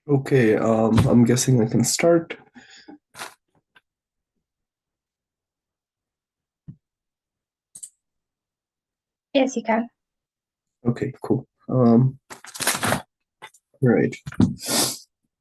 Okay, I'm guessing I can start. Yes, you can. Okay, cool. Right.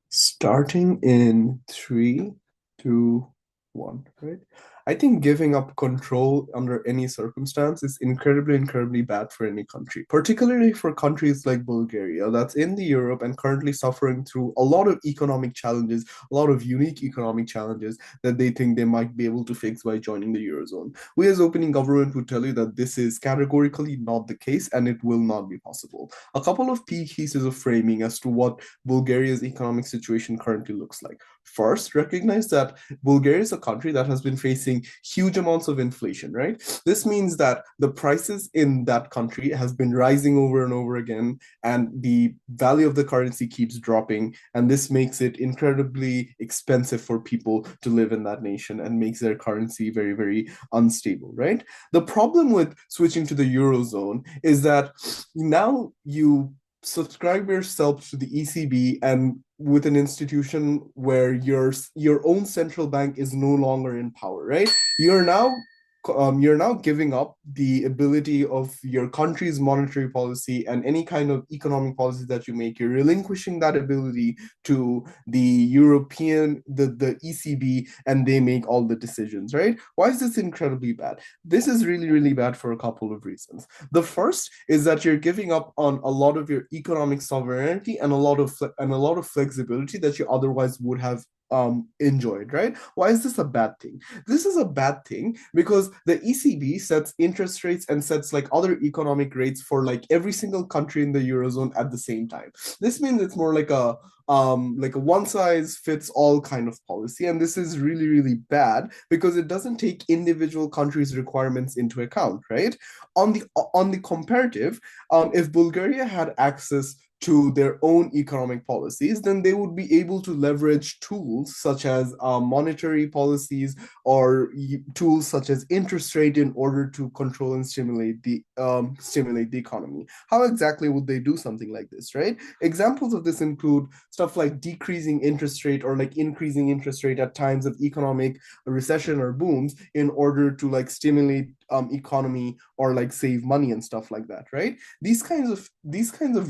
Starting in three, two, one, right? I think giving up control under any circumstance is incredibly, incredibly bad for any country, particularly for countries like Bulgaria that's in the Europe and currently suffering through a lot of economic challenges, a lot of unique economic challenges that they think they might be able to fix by joining the Eurozone. We as opening government would tell you that this is categorically not the case and it will not be possible. A couple of key pieces of framing as to what Bulgaria's economic situation currently looks like. First, recognize that Bulgaria is a country that has been facing huge amounts of inflation, right? This means that the prices in that country has been rising over and over again, and the value of the currency keeps dropping, and this makes it incredibly expensive for people to live in that nation and makes their currency very, very unstable, right? The problem with switching to the Eurozone is that now you subscribe yourself to the ECB and with an institution where your own central bank is no longer in power, right? You're now you're now giving up the ability of your country's monetary policy and any kind of economic policy that you make. You're relinquishing that ability to the ECB, and they make all the decisions, right? Why is this incredibly bad? This is really, really bad for a couple of reasons. The first is that you're giving up on a lot of your economic sovereignty and a lot of flexibility that you otherwise would have enjoyed, right? Why is this a bad thing? This is a bad thing because the ECB sets interest rates and sets like other economic rates for like every single country in the Eurozone at the same time. This means it's more like a one size fits all kind of policy, and this is really, really bad because it doesn't take individual countries requirements into account, right? On the comparative, if Bulgaria had access to their own economic policies, then they would be able to leverage tools such as monetary policies or tools such as interest rate in order to control and stimulate the economy. How exactly would they do something like this, right? Examples of this include stuff like decreasing interest rate or like increasing interest rate at times of economic recession or booms in order to like stimulate economy or like save money and stuff like that, right? These kinds of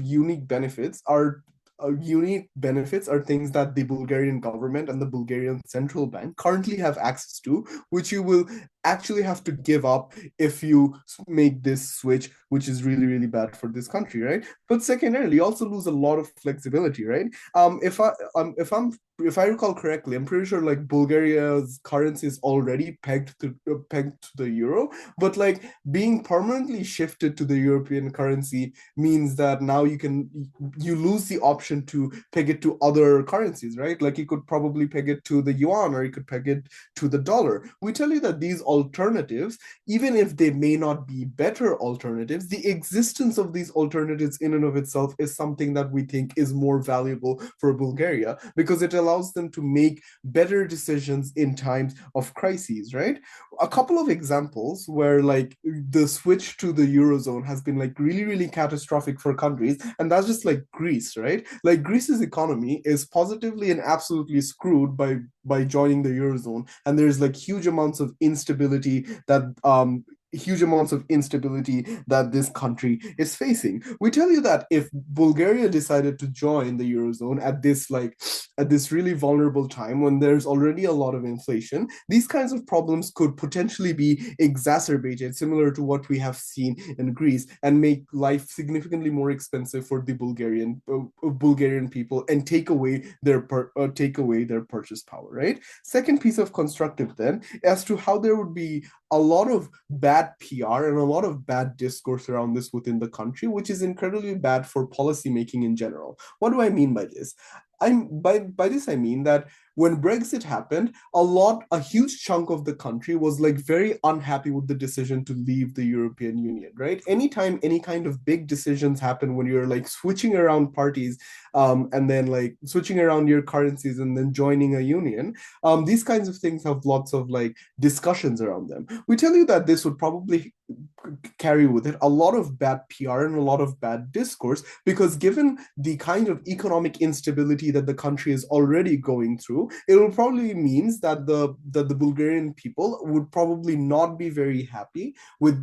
unique benefits are things that the Bulgarian government and the Bulgarian central bank currently have access to, which you will actually have to give up if you make this switch, which is really, really bad for this country, right? But secondarily, you also lose a lot of flexibility, right? If I recall correctly, I'm pretty sure like Bulgaria's currency is already pegged to the euro, but like being permanently shifted to the European currency means that now you lose the option to peg it to other currencies, right? Like you could probably peg it to the yuan or you could peg it to the dollar. We tell you that these alternatives, even if they may not be better alternatives, the existence of these alternatives in and of itself is something that we think is more valuable for Bulgaria because it allows them to make better decisions in times of crises, right? A couple of examples where like the switch to the Eurozone has been like really, really catastrophic for countries, and that's just like Greece, right? Like Greece's economy is positively and absolutely screwed by joining the Eurozone, and there's like huge amounts of instability that this country is facing. We tell you that if Bulgaria decided to join the Eurozone at this really vulnerable time when there's already a lot of inflation, these kinds of problems could potentially be exacerbated, similar to what we have seen in Greece, and make life significantly more expensive for the Bulgarian people and take away their purchase power. Right. Second piece of constructive then as to how there would be a lot of bad PR and a lot of bad discourse around this within the country, which is incredibly bad for policy making in general. What do I mean by this? By this I mean that when Brexit happened, a huge chunk of the country was like very unhappy with the decision to leave the European Union, right? Anytime any kind of big decisions happen when you're like switching around parties, and then like switching around your currencies and then joining a union, these kinds of things have lots of like discussions around them. We tell you that this would probably carry with it a lot of bad PR and a lot of bad discourse, because given the kind of economic instability that the country is already going through, it will probably means that the Bulgarian people would probably not be very happy with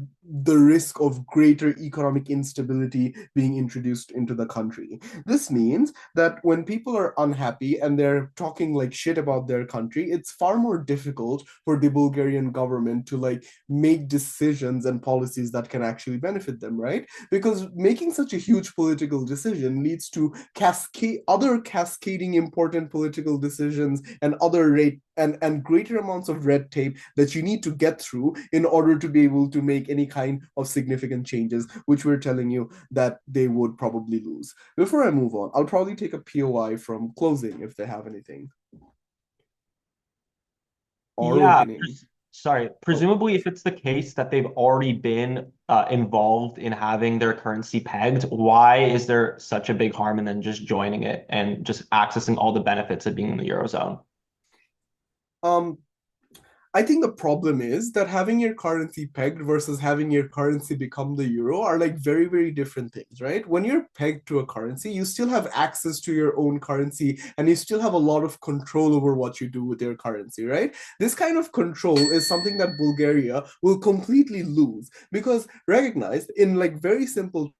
the risk of greater economic instability being introduced into the country. This means that when people are unhappy and they're talking like shit about their country, it's far more difficult for the Bulgarian government to like make decisions and policies that can actually benefit them, right? Because making such a huge political decision leads to cascading important political decisions and other rate and greater amounts of red tape that you need to get through in order to be able to make any kind of significant changes, which we're telling you that they would probably lose. Before I move on, I'll probably take a POI from closing if they have anything. Or Yeah, opening. sorry. Oh. Presumably, if it's the case that they've already been involved in having their currency pegged, why is there such a big harm in them just joining it and just accessing all the benefits of being in the Eurozone? Um, I think the problem is that having your currency pegged versus having your currency become the euro are like very, very different things, right? When you're pegged to a currency, you still have access to your own currency and you still have a lot of control over what you do with your currency, right? This kind of control is something that Bulgaria will completely lose, because recognize in like very simple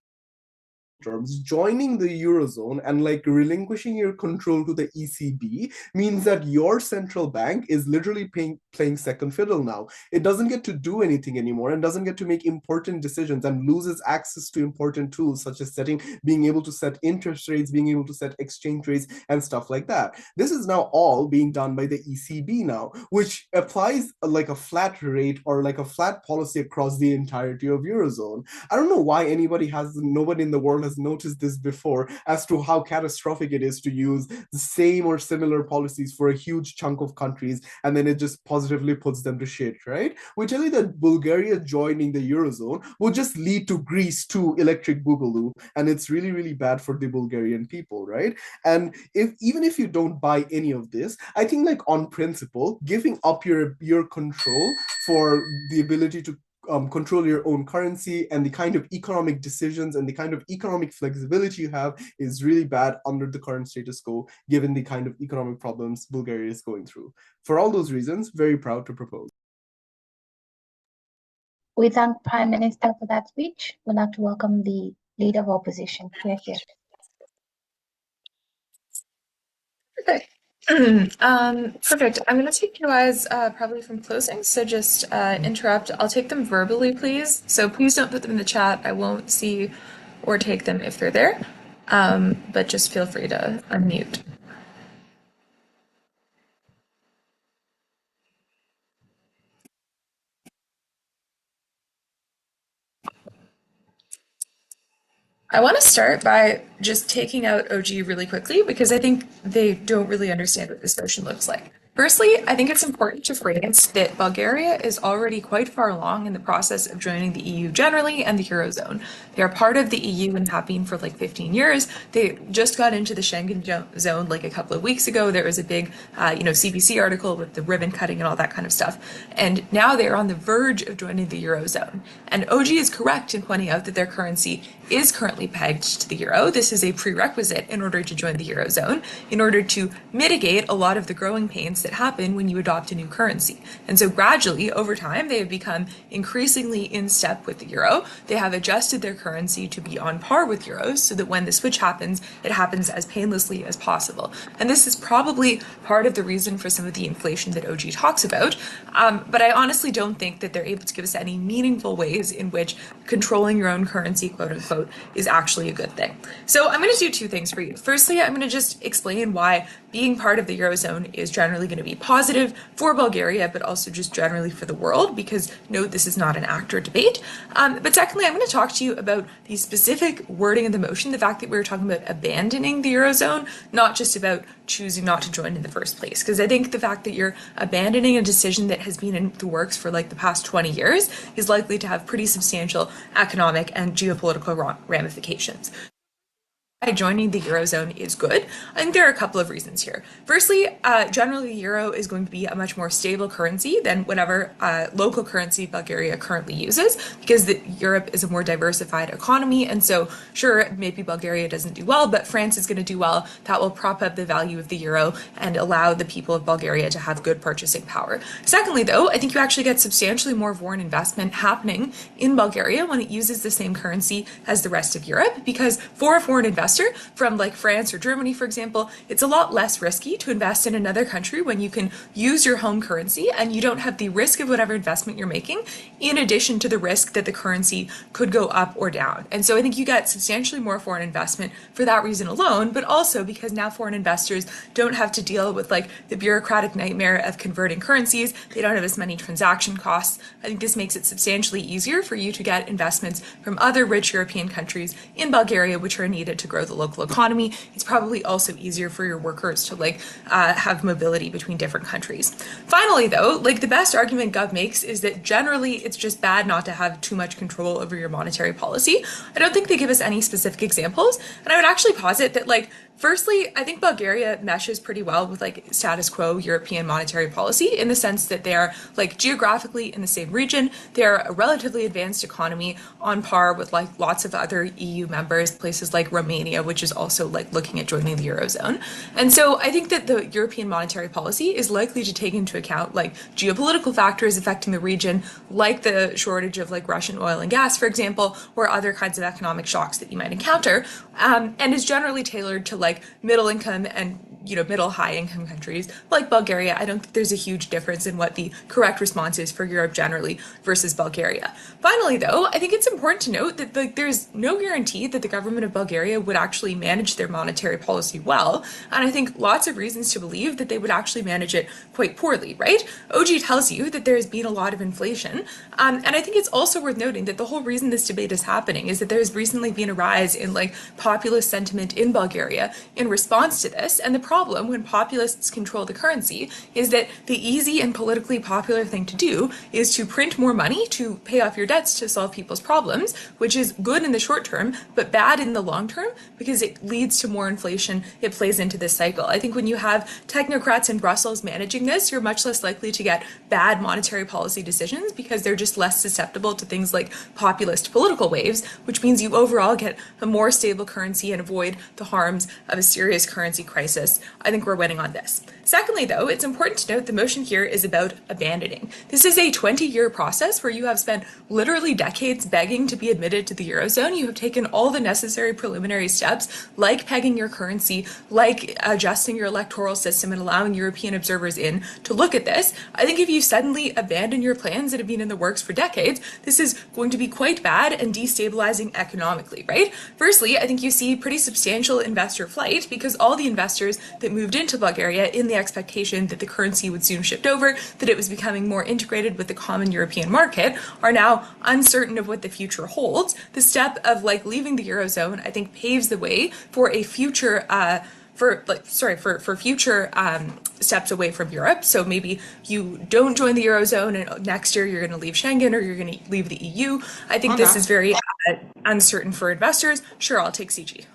terms, joining the Eurozone and like relinquishing your control to the ECB means that your central bank is literally playing second fiddle now. It doesn't get to do anything anymore and doesn't get to make important decisions and loses access to important tools such as being able to set interest rates, being able to set exchange rates and stuff like that. This is now all being done by the ECB now, which applies like a flat rate or like a flat policy across the entirety of Eurozone. I don't know why nobody in the world has noticed this before as to how catastrophic it is to use the same or similar policies for a huge chunk of countries, and then it just positively puts them to shit, right? We tell you that Bulgaria joining the Eurozone will just lead to Greece to electric boogaloo, and it's really, really bad for the Bulgarian people, right? And even if you don't buy any of this, I think like on principle, giving up your control for the ability to control your own currency and the kind of economic decisions and the kind of economic flexibility you have is really bad under the current status quo, given the kind of economic problems Bulgaria is going through. For all those reasons, very proud to propose. We thank Prime Minister for that speech. We'd like to welcome the Leader of Opposition. We're here. Okay. Perfect. I'm going to take POIs probably from closing, so just interrupt. I'll take them verbally, please. So please don't put them in the chat. I won't see or take them if they're there, but just feel free to unmute. I want to start by just taking out OG really quickly because I think they don't really understand what this notion looks like. Firstly, I think it's important to phrase that Bulgaria is already quite far along in the process of joining the EU generally and the Eurozone. They are part of the EU and have been for like 15 years. They just got into the Schengen zone like a couple of weeks ago. There was a big, CBC article with the ribbon cutting and all that kind of stuff. And now they are on the verge of joining the Eurozone. And OG is correct in pointing out that their currency is currently pegged to the euro. This is a prerequisite in order to join the Eurozone, in order to mitigate a lot of the growing pains that happen when you adopt a new currency. And so gradually, over time, they have become increasingly in step with the euro. They have adjusted their currency to be on par with euros so that when the switch happens, it happens as painlessly as possible. And this is probably part of the reason for some of the inflation that OG talks about. But I honestly don't think that they're able to give us any meaningful ways in which controlling your own currency, quote unquote, quote, is actually a good thing. So I'm going to do two things for you. Firstly, I'm going to just explain why being part of the Eurozone is generally going to be positive for Bulgaria, but also just generally for the world, because note, this is not an act or debate. But secondly, I'm going to talk to you about the specific wording of the motion, the fact that we were talking about abandoning the Eurozone, not just about choosing not to join in the first place. Because I think the fact that you're abandoning a decision that has been in the works for like the past 20 years is likely to have pretty substantial economic and geopolitical ramifications. Why joining the Eurozone is good. I think there are a couple of reasons here. Firstly, generally the euro is going to be a much more stable currency than whatever local currency Bulgaria currently uses, because Europe is a more diversified economy, and so sure, maybe Bulgaria doesn't do well, but France is going to do well. That will prop up the value of the euro and allow the people of Bulgaria to have good purchasing power. Secondly, though, I think you actually get substantially more foreign investment happening in Bulgaria when it uses the same currency as the rest of Europe, because for a foreign investor from like France or Germany, for example, it's a lot less risky to invest in another country when you can use your home currency and you don't have the risk of whatever investment you're making, in addition to the risk that the currency could go up or down. And so I think you get substantially more foreign investment for that reason alone, but also because now foreign investors don't have to deal with like the bureaucratic nightmare of converting currencies. They don't have as many transaction costs. I think this makes it substantially easier for you to get investments from other rich European countries in Bulgaria, which are needed to grow the local economy. It's probably also easier for your workers to have mobility between different countries. Finally, though, like the best argument Gov makes is that generally it's just bad not to have too much control over your monetary policy. I don't think they give us any specific examples, and I would actually posit that firstly, I think Bulgaria meshes pretty well with status quo European monetary policy in the sense that they're geographically in the same region. They're a relatively advanced economy on par with lots of other EU members, places like Romania, which is also looking at joining the Eurozone. And so I think that the European monetary policy is likely to take into account geopolitical factors affecting the region, like the shortage of Russian oil and gas, for example, or other kinds of economic shocks that you might encounter, and is generally tailored to middle income and middle high income countries like Bulgaria. I don't think there's a huge difference in what the correct response is for Europe generally versus Bulgaria. Finally, though, I think it's important to note that there's no guarantee that the government of Bulgaria would actually manage their monetary policy well, and I think lots of reasons to believe that they would actually manage it quite poorly, right? OG tells you that there's been a lot of inflation, and I think it's also worth noting that the whole reason this debate is happening is that there's recently been a rise in populist sentiment in Bulgaria in response to this, and the problem when populists control the currency is that the easy and politically popular thing to do is to print more money to pay off your debts to solve people's problems, which is good in the short term, but bad in the long term because it leads to more inflation. It plays into this cycle. I think when you have technocrats in Brussels managing this, you're much less likely to get bad monetary policy decisions because they're just less susceptible to things like populist political waves, which means you overall get a more stable currency and avoid the harms of a serious currency crisis. I think we're winning on this. Secondly, though, it's important to note the motion here is about abandoning. This is a 20-year process where you have spent literally decades begging to be admitted to the Eurozone. You have taken all the necessary preliminary steps, like pegging your currency, like adjusting your electoral system and allowing European observers in to look at this. I think if you suddenly abandon your plans that have been in the works for decades, this is going to be quite bad and destabilizing economically, right? Firstly, I think you see pretty substantial investor flight because all the investors that moved into Bulgaria in the expectation that the currency would soon shift over, that it was becoming more integrated with the common European market, are now uncertain of what the future holds. The step of leaving the Eurozone, I think, paves the way for a future for future steps away from Europe. So maybe you don't join the Eurozone and next year you're going to leave Schengen or you're going to leave the EU. I think this is very uncertain for investors. Sure, I'll take CG.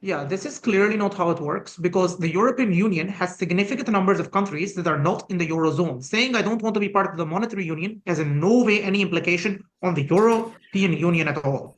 Yeah, this is clearly not how it works because the European Union has significant numbers of countries that are not in the Eurozone. Saying I don't want to be part of the monetary union has in no way any implication on the European Union at all.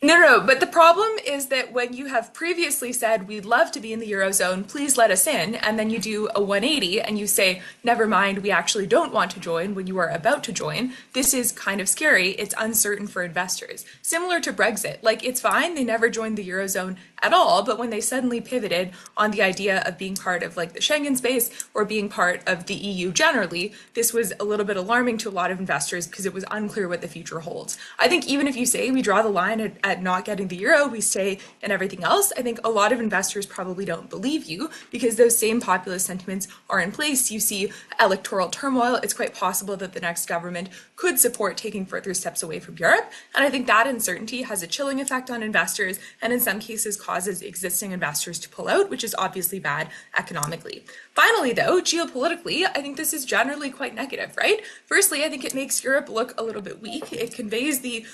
No, but the problem is that when you have previously said, we'd love to be in the Eurozone, please let us in, and then you do a 180 and you say, never mind, we actually don't want to join when you are about to join, this is kind of scary. It's uncertain for investors. Similar to Brexit. It's fine, they never joined the Eurozone at all. But when they suddenly pivoted on the idea of being part of like the Schengen space or being part of the EU generally, this was a little bit alarming to a lot of investors because it was unclear what the future holds. I think even if you say we draw the line at not getting the euro, we stay in everything else, I think a lot of investors probably don't believe you because those same populist sentiments are in place. You see electoral turmoil. It's quite possible that the next government could support taking further steps away from Europe. And I think that uncertainty has a chilling effect on investors and in some cases causes existing investors to pull out, which is obviously bad economically. Finally, though, geopolitically, I think this is generally quite negative, right? Firstly, I think it makes Europe look a little bit weak. It conveys the,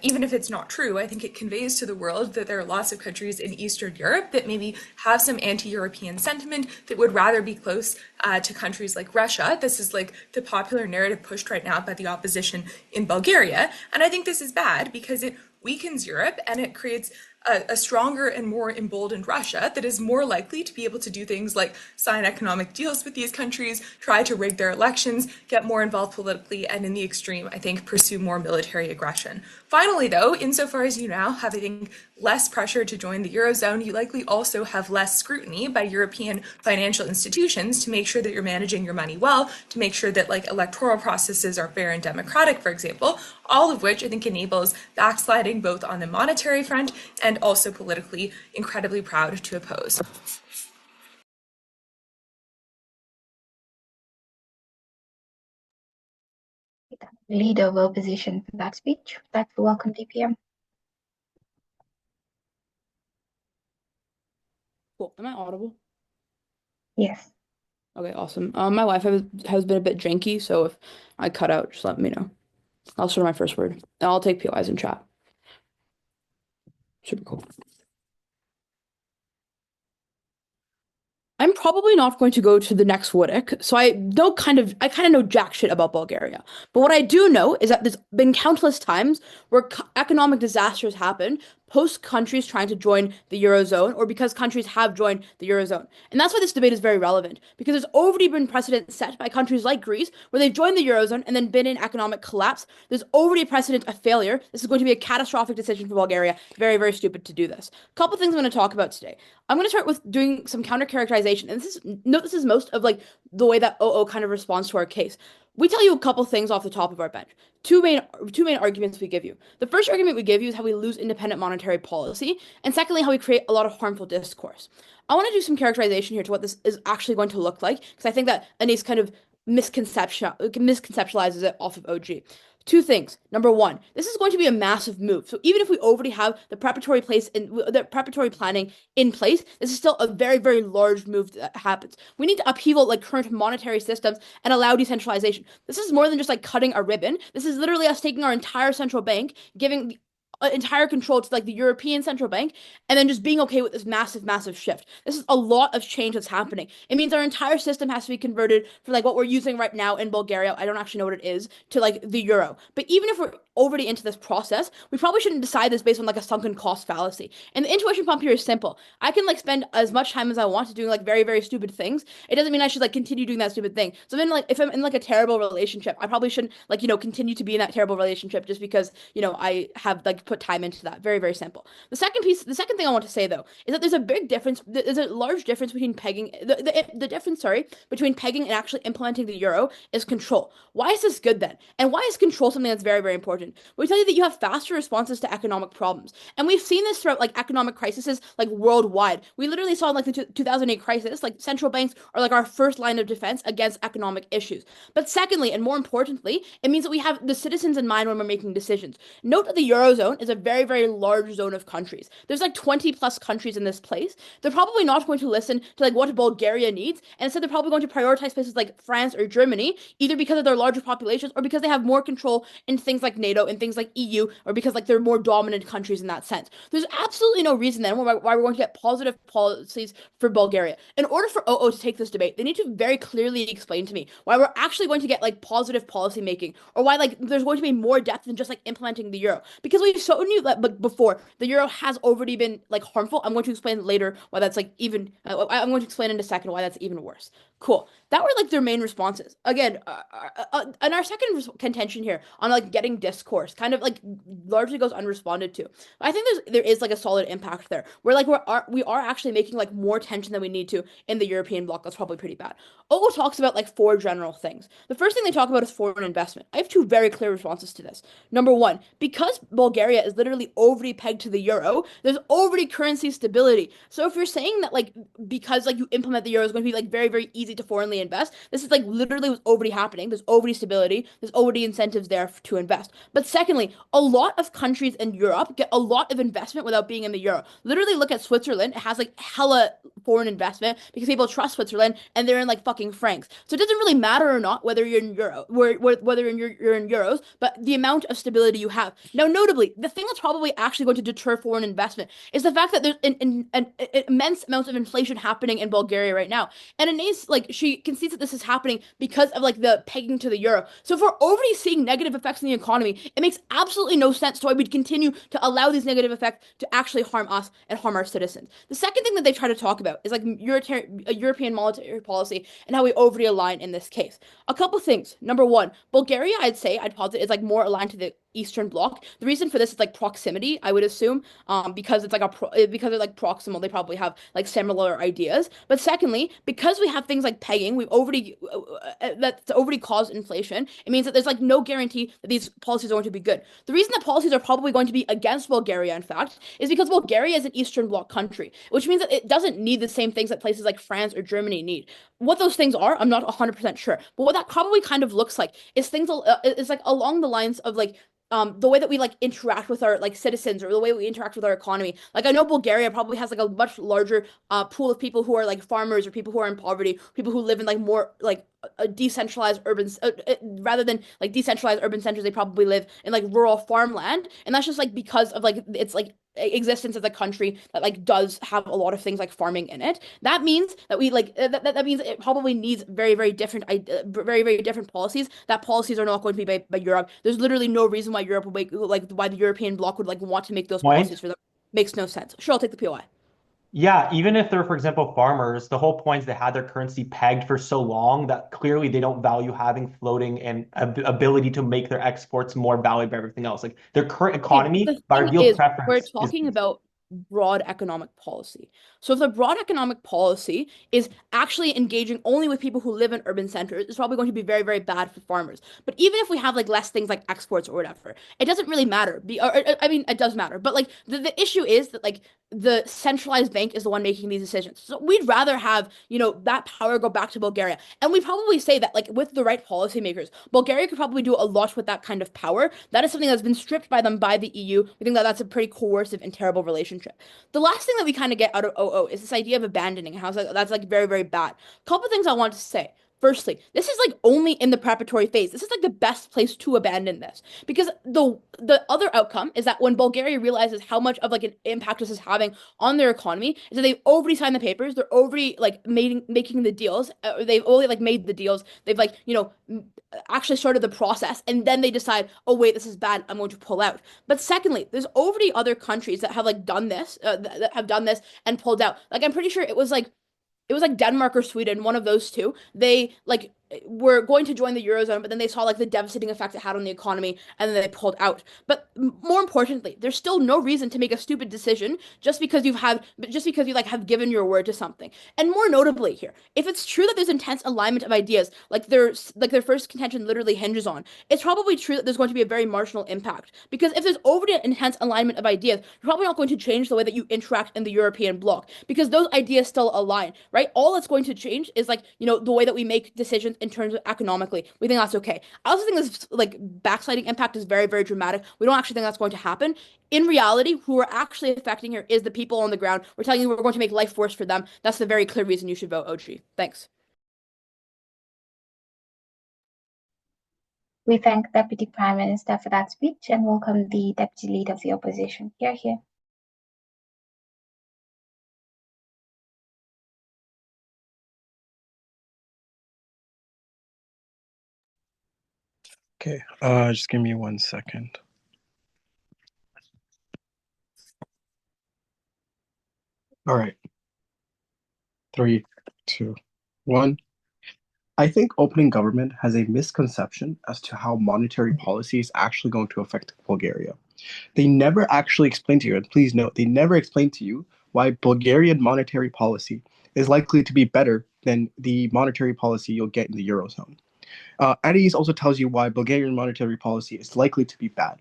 even if it's not true, I think it conveys to the world that there are lots of countries in Eastern Europe that maybe have some anti-European sentiment that would rather be close to countries like Russia. This is like the popular narrative pushed right now by the opposition in Bulgaria. And I think this is bad because it weakens Europe and it creates a stronger and more emboldened Russia that is more likely to be able to do things like sign economic deals with these countries, try to rig their elections, get more involved politically, and in the extreme, I think, pursue more military aggression. Finally, though, insofar as you now have, I think, less pressure to join the Eurozone, you likely also have less scrutiny by European financial institutions to make sure that you're managing your money well, to make sure that like electoral processes are fair and democratic, for example, all of which I think enables backsliding both on the monetary front and also politically incredibly proud to oppose. Leader of opposition for that speech. That's welcome, DPM. Cool. Am I audible? Yes. Okay, awesome. My Wi-Fi has been a bit janky, so if I cut out, just let me know. I'll start my first word. And I'll take POIs in chat. Super cool. I'm probably not going to go to the next WODC, so I kind of know jack shit about Bulgaria. But what I do know is that there's been countless times where economic disasters happen post countries trying to join the Eurozone or because countries have joined the Eurozone. And that's why this debate is very relevant, because there's already been precedent set by countries like Greece where they've joined the Eurozone and then been in economic collapse. There's already a precedent of failure. This is going to be a catastrophic decision for Bulgaria. Very, very stupid to do this. A couple things I'm going to talk about today. I'm going to start with doing some counter characterization. And this is most of like the way that OO kind of responds to our case. We tell you a couple things off the top of our bench. Two main arguments we give you. The first argument we give you is how we lose independent monetary policy, and secondly, how we create a lot of harmful discourse. I want to do some characterization here to what this is actually going to look like, because I think that Anise kind of misconceptualizes it off of OG. Two things. Number one, this is going to be a massive move. So even if we already have the preparatory planning in place, this is still a very, very large move that happens. We need to upheaval like current monetary systems and allow decentralization. This is more than just like cutting a ribbon. This is literally us taking our entire central bank, giving the entire control to like the European Central Bank, and then just being okay with this massive, massive shift. This is a lot of change that's happening. It means our entire system has to be converted from like what we're using right now in Bulgaria, I don't actually know what it is, to like the euro. But even if we're already into this process, we probably shouldn't decide this based on like a sunken cost fallacy. And the intuition pump here is simple. I can like spend as much time as I want to doing like very, very stupid things. It doesn't mean I should like continue doing that stupid thing. So then like if I'm in like a terrible relationship, I probably shouldn't like, continue to be in that terrible relationship just because, I have like put time into that. Very, very simple. The second thing I want to say though, is that there's a big difference. There's a large difference between pegging, the difference, between pegging and actually implementing the euro is control. Why is this good then? And why is control something that's very, very important? We tell you that you have faster responses to economic problems. And we've seen this throughout like economic crises, like worldwide. We literally saw in like the 2008 crisis, like central banks are like our first line of defense against economic issues. But secondly, and more importantly, it means that we have the citizens in mind when we're making decisions. Note that the Eurozone is a very, very large zone of countries. There's like 20 plus countries in this place. They're probably not going to listen to like what Bulgaria needs. And instead, they're probably going to prioritize places like France or Germany, either because of their larger populations or because they have more control in things like NATO and things like EU, or because like they're more dominant countries in that sense. There's absolutely no reason then why we're going to get positive policies for Bulgaria. In order for OO to take this debate, they need to very clearly explain to me why we're actually going to get like positive policy making, or why like there's going to be more depth than just like implementing the euro. Because we've shown you that before, the euro has already been like harmful. I'm going to explain later why that's like even, I'm going to explain in a second why that's even worse. Cool. That were like their main responses. Again, and our second contention here on like getting discourse kind of like largely goes unresponded to. I think there is like a solid impact there. Where like we are actually making like more tension than we need to in the European bloc. That's probably pretty bad. OWO talks about like four general things. The first thing they talk about is foreign investment. I have two very clear responses to this. Number one, because Bulgaria is literally overly pegged to the euro, there's already currency stability. So if you're saying that like because like you implement the euro is going to be like very, very easy to foreignly invest, this is like literally what's already happening. There's already stability. There's already incentives there to invest. But secondly, a lot of countries in Europe get a lot of investment without being in the euro. Literally look at Switzerland. It has like hella foreign investment because people trust Switzerland and they're in like fucking francs. So it doesn't really matter or not whether you're in euro, whether you're in euros, but the amount of stability you have. Now, notably, the thing that's probably actually going to deter foreign investment is the fact that there's an immense amount of inflation happening in Bulgaria right now. And Anais, like, she concedes that this is happening because of like the pegging to the euro. So if we're already seeing negative effects in the economy, it makes absolutely no sense to why we'd continue to allow these negative effects to actually harm us and harm our citizens. The second thing that they try to talk about is like European monetary policy and how we overly align in this case. A couple things. Number one, Bulgaria, I'd posit, is like more aligned to the Eastern Bloc. The reason for this is like proximity, I would assume, because it's like because they're like proximal, they probably have like similar ideas. But secondly, because we have things like pegging, that's already caused inflation. It means that there's like no guarantee that these policies are going to be good. The reason that policies are probably going to be against Bulgaria, in fact, is because Bulgaria is an Eastern Bloc country, which means that it doesn't need the same things that places like France or Germany need. What those things are, I'm not 100% sure. But what that probably kind of looks like is things is like along the lines of like the way that we like interact with our like citizens or the way we interact with our economy. Like I know Bulgaria probably has like a much larger pool of people who are like farmers or people who are in poverty, people who live in like more like a decentralized urban rather than like decentralized urban centers. They probably live in like rural farmland, and that's just like because of like it's like existence of the country that like does have a lot of things like farming in it. That means that we like that means it probably needs very very different very very different policies. That policies are not going to be by Europe. There's literally no reason why Europe would make like why the European bloc would like want to make those policies Point. for them. Makes no sense. Sure, I'll take the POI. Yeah, even if they're, for example, farmers, the whole point is they had their currency pegged for so long that clearly they don't value having floating and ability to make their exports more valuable by everything else. Like their current Okay, but economy, the by thing real is, we're preference, is talking about broad economic policy. So if the broad economic policy is actually engaging only with people who live in urban centers, it's probably going to be very, very bad for farmers. But even if we have like less things like exports or whatever, it doesn't really matter. I mean, it does matter. But like the issue is that like the centralized bank is the one making these decisions. So we'd rather have, that power go back to Bulgaria. And we probably say that like with the right policymakers, Bulgaria could probably do a lot with that kind of power. That is something that's been stripped by them by the EU. We think that that's a pretty coercive and terrible relationship. The last thing that we kind of get out of OO is this idea of abandoning, how that's like very, very bad. Couple things I want to say. Firstly, this is like only in the preparatory phase. This is like the best place to abandon this because the other outcome is that when Bulgaria realizes how much of like an impact this is having on their economy, is that they've already signed the papers, they're already like making the deals, they've already like made the deals, they've like actually started the process, and then they decide, oh wait, this is bad, I'm going to pull out. But secondly, there's already other countries that have like done this, that have done this and pulled out. Like I'm pretty sure it was like Denmark or Sweden, one of those two. They like were going to join the Eurozone, but then they saw like the devastating effect it had on the economy, and then they pulled out. But more importantly, there's still no reason to make a stupid decision just because you like have given your word to something. And more notably here, if it's true that there's intense alignment of ideas, like their first contention literally hinges on, it's probably true that there's going to be a very marginal impact. Because if there's already an intense alignment of ideas, you're probably not going to change the way that you interact in the European bloc because those ideas still align, right? All that's going to change is like, the way that we make decisions in terms of economically. We think that's okay. I also think this like backsliding impact is very, very dramatic. We don't actually think that's going to happen. In reality, who we're actually affecting here is the people on the ground. We're telling you we're going to make life worse for them. That's the very clear reason you should vote OG. Thanks. We thank Deputy Prime Minister for that speech and welcome the Deputy Leader of the Opposition. Here. Okay, just give me 1 second. All right. 3, 2, 1. I think opening government has a misconception as to how monetary policy is actually going to affect Bulgaria. They never actually explain to you, and please note, they never explain to you why Bulgarian monetary policy is likely to be better than the monetary policy you'll get in the Eurozone. Anais also tells you why Bulgarian monetary policy is likely to be bad.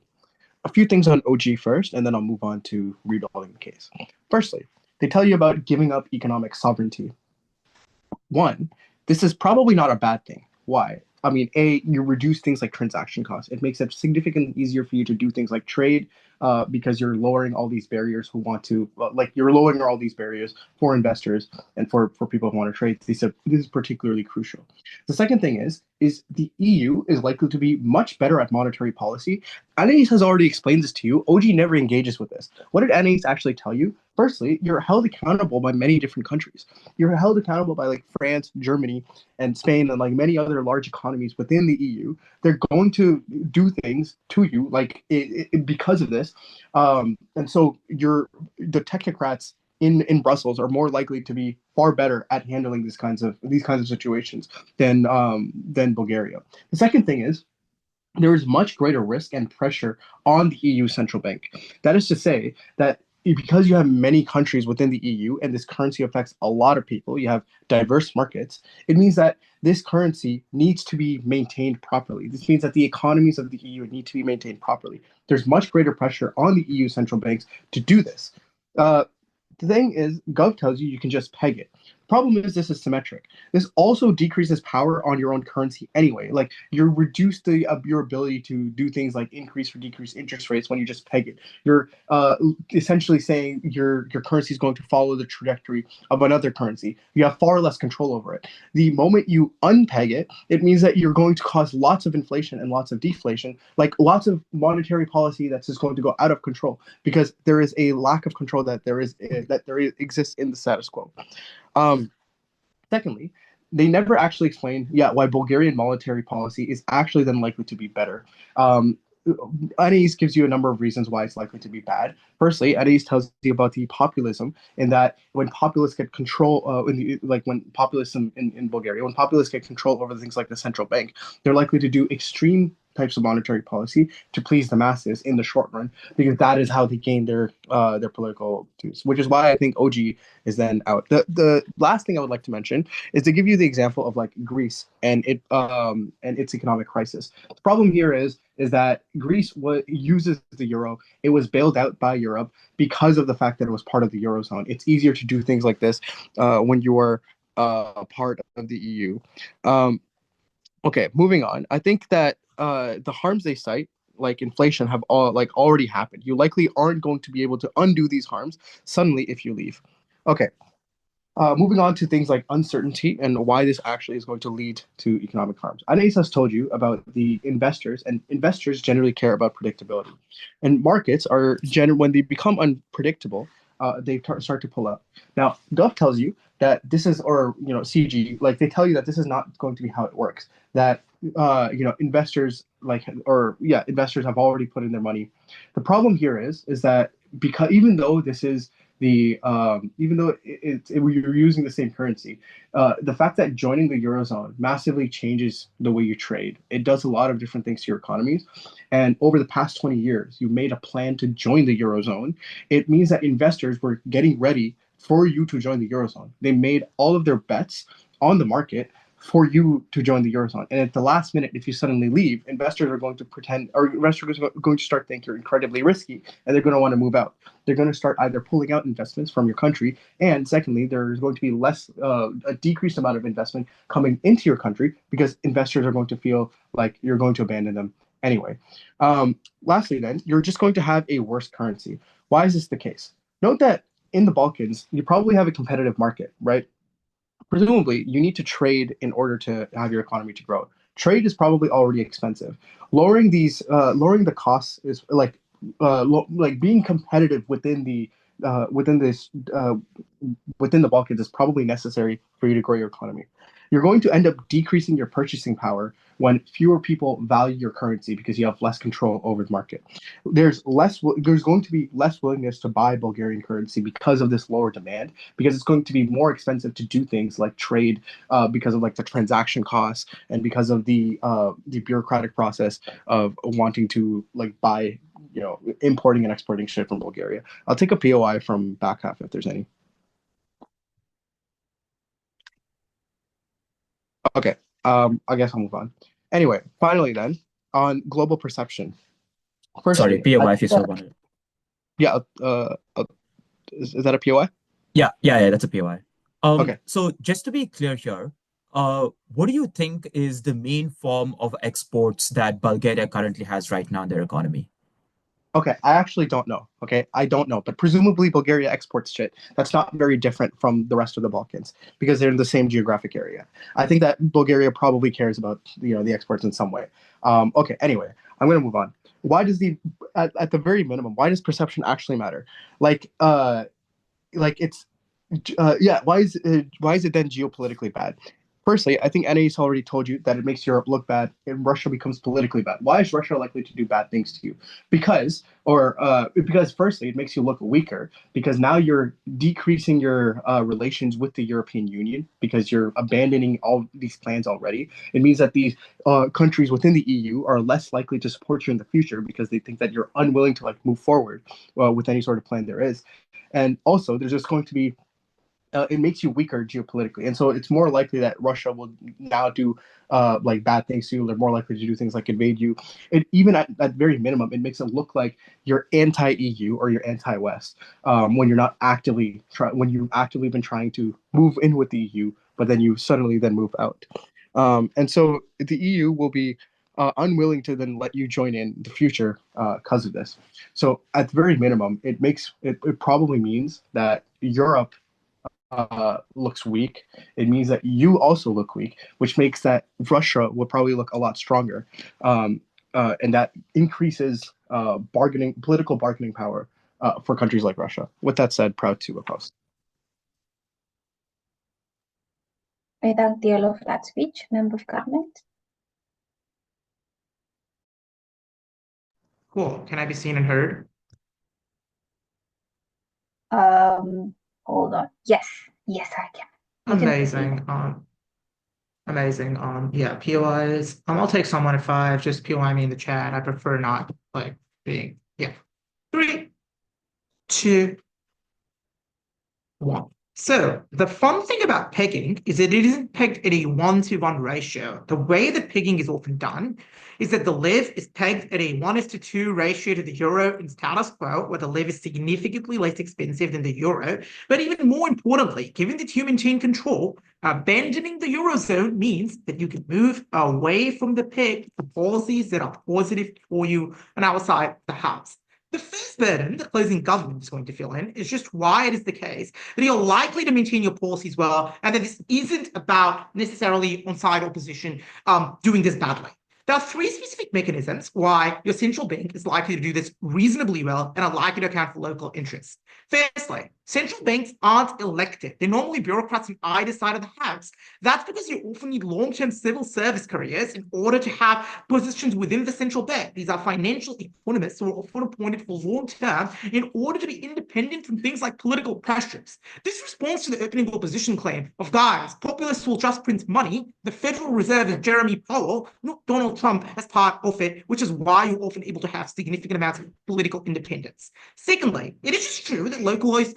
A few things on OG first, and then I'll move on to rebuilding the case. Firstly, they tell you about giving up economic sovereignty. One, this is probably not a bad thing. Why? I mean, A, you reduce things like transaction costs. It makes it significantly easier for you to do things like trade because you're lowering all these barriers who want to, like, you're lowering all these barriers for investors and for people who want to trade. They said this is particularly crucial. The second thing is the EU is likely to be much better at monetary policy. Anais has already explained this to you. OG never engages with this. What did Anais actually tell you? Firstly, you're held accountable by many different countries. You're held accountable by like France, Germany, and Spain, and like many other large economies within the EU. They're going to do things to you like because of this, and so the technocrats in Brussels are more likely to be far better at handling these kinds of situations than Bulgaria. The second thing is there is much greater risk and pressure on the EU central bank. That is to say that because you have many countries within the EU and this currency affects a lot of people, you have diverse markets, it means that this currency needs to be maintained properly. This means that the economies of the EU need to be maintained properly. There's much greater pressure on the EU central banks to do this. The thing is, Gov tells you you can just peg it. Problem is this is symmetric. This also decreases power on your own currency anyway. Like you reduce your ability to do things like increase or decrease interest rates when you just peg it. You're essentially saying your currency is going to follow the trajectory of another currency. You have far less control over it. The moment you unpeg it, it means that you're going to cause lots of inflation and lots of deflation, like lots of monetary policy that's just going to go out of control because there is a lack of control that exists in the status quo. Secondly, they never actually explain, why Bulgarian monetary policy is actually then likely to be better. Anais gives you a number of reasons why it's likely to be bad. Firstly, Anais tells you about the populism, in that when populists get control, when populism in Bulgaria, when populists get control over things like the central bank, they're likely to do extreme types of monetary policy to please the masses in the short run, because that is how they gain their political dues. Which is why I think OG is then out. The last thing I would like to mention is to give you the example of like Greece and its economic crisis. The problem here is that Greece uses the euro. It was bailed out by Europe because of the fact that it was part of the Eurozone. It's easier to do things like this when you are part of the EU. Okay, moving on. I think that the harms they cite, like inflation, have already happened. You likely aren't going to be able to undo these harms suddenly if you leave. Okay. Moving on to things like uncertainty and why this actually is going to lead to economic harms. Anais has told you about the investors, and investors generally care about predictability. And markets are when they become unpredictable, they start to pull out. Now, Gov tells you that this is, or CG, like they tell you that this is not going to be how it works. That investors investors have already put in their money. The problem here is that because even though this is even though you're using the same currency, the fact that joining the Eurozone massively changes the way you trade. It does a lot of different things to your economies. And over the past 20 years, you made a plan to join the Eurozone. It means that investors were getting ready for you to join the Eurozone. They made all of their bets on the market for you to join the Eurozone. And at the last minute, if you suddenly leave, investors are going to start thinking you're incredibly risky, and they're going to want to move out. They're going to start either pulling out investments from your country, and secondly, there's going to be a decreased amount of investment coming into your country because investors are going to feel like you're going to abandon them anyway. Lastly, then, you're just going to have a worse currency. Why is this the case? Note that in the Balkans, you probably have a competitive market, right? Presumably, you need to trade in order to have your economy to grow. Trade is probably already expensive. Lowering the costs is like being competitive within the Balkans is probably necessary for you to grow your economy. You're going to end up decreasing your purchasing power when fewer people value your currency because you have less control over the market. There's going to be less willingness to buy Bulgarian currency because of this lower demand, because it's going to be more expensive to do things like trade, because of like the transaction costs and because of the bureaucratic process of wanting to like buy, importing and exporting shit from Bulgaria. I'll take a POI from back half if there's any. Okay, I guess I'll move on. Anyway, finally then, on global perception. Sorry, Firstly, POI if you still want it. yeah, is that a POI? Yeah, that's a POI. Okay. So just to be clear here, what do you think is the main form of exports that Bulgaria currently has right now in their economy? Okay, I actually don't know. Okay, I don't know, but presumably Bulgaria exports shit. That's not very different from the rest of the Balkans because they're in the same geographic area. I think that Bulgaria probably cares about the exports in some way. Okay, anyway, I'm gonna move on. Why does at the very minimum, why does perception actually matter? Like it's why is it then geopolitically bad? Firstly, I think Anais already told you that it makes Europe look bad and Russia becomes politically bad. Why is Russia likely to do bad things to you? Because firstly, it makes you look weaker because now you're decreasing your relations with the European Union because you're abandoning all these plans already. It means that these countries within the EU are less likely to support you in the future because they think that you're unwilling to like move forward with any sort of plan there is. And also, there's just going to be it makes you weaker geopolitically, and so it's more likely that Russia will now do like bad things to you. They're more likely to do things like invade you. Even at very minimum, it makes it look like you're anti-EU or you're anti-West when you're not actively when you've actively been trying to move in with the EU, but then you suddenly then move out. And so the EU will be unwilling to then let you join in the future because of this. So at the very minimum, it probably means that Europe looks weak. It means that you also look weak, which makes that Russia will probably look a lot stronger, and that increases political bargaining power for countries like Russia. With that said, proud to oppose. I thank the Earl for that speech. Member of Cabinet. Cool. Can I be seen and heard? Hold on. Yes, I can. Amazing. Amazing. Yeah, POIs. I'll take someone at 5. Just POI me in the chat. I prefer not like being 3, 2, 1. So the fun thing about pegging is that it isn't pegged at a 1-to-1 ratio. The way that pegging is often done is that the lev is pegged at a 1:2 ratio to the euro in status quo, where the lev is significantly less expensive than the euro. But even more importantly, given that you maintain control, abandoning the Eurozone means that you can move away from the peg for policies that are positive for you and outside the house. The first burden that closing government is going to fill in is just why it is the case that you're likely to maintain your policies well, and that this isn't about necessarily on-side opposition doing this badly. There are 3 specific mechanisms why your central bank is likely to do this reasonably well and are likely to account for local interests. Firstly, central banks aren't elected. They're normally bureaucrats on either side of the house. That's because you often need long-term civil service careers in order to have positions within the central bank. These are financial economists who are often appointed for long-term in order to be independent from things like political pressures. This responds to the opening opposition claim of, guys, populists will just print money. The Federal Reserve is Jeremy Powell, not Donald Trump, as part of it, which is why you're often able to have significant amounts of political independence. Secondly, it is just true that localized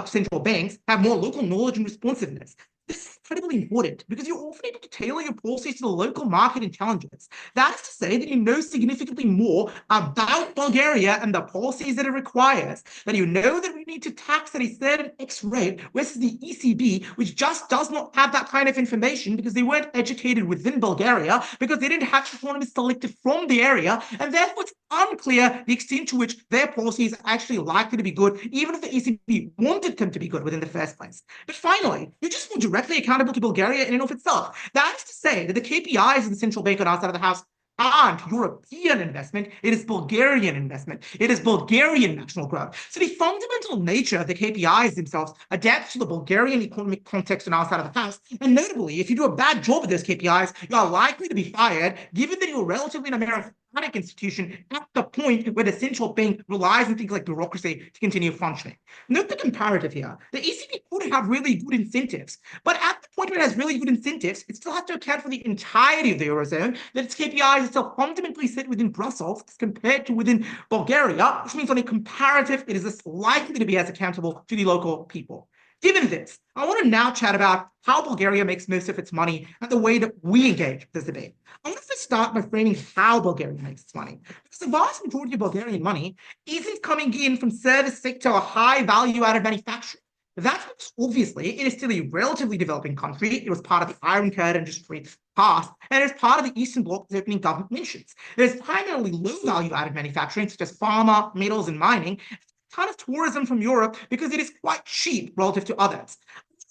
central banks have more local knowledge and responsiveness. This is incredibly important because you're often able to tailor your policies to the local market and challenges. That is to say that you know significantly more about Bulgaria and the policies that it requires, that you know that we need to tax at a certain X rate, versus the ECB, which just does not have that kind of information because they weren't educated within Bulgaria, because they didn't have economists selected from the area, and therefore it's unclear the extent to which their policies are actually likely to be good, even if the ECB wanted them to be good within the first place. But finally, you just want directly accountable to Bulgaria in and of itself. That is to say that the KPIs of the central bank on our side of the house aren't European investment, it is Bulgarian investment. It is Bulgarian national growth. So the fundamental nature of the KPIs themselves adapts to the Bulgarian economic context on our side of the house. And notably, if you do a bad job of those KPIs, you are likely to be fired, given that you're relatively an American institution at the point where the central bank relies on things like bureaucracy to continue functioning. Note the comparative here. The ECB could have really good incentives, but at the point where it has really good incentives, it still has to account for the entirety of the Eurozone, that its KPIs are still fundamentally set within Brussels as compared to within Bulgaria, which means on a comparative, it is less likely to be as accountable to the local people. Given this, I want to now chat about how Bulgaria makes most of its money and the way that we engage this debate. I want to start by framing how Bulgaria makes its money. Because the vast majority of Bulgarian money isn't coming in from service sector or high value-added manufacturing. That's because obviously it is still a relatively developing country. It was part of the Iron Curtain industry past, and it is part of the Eastern Bloc's opening government missions. There's primarily low value-added manufacturing, such as pharma, metals, and mining, ton of tourism from Europe because it is quite cheap relative to others.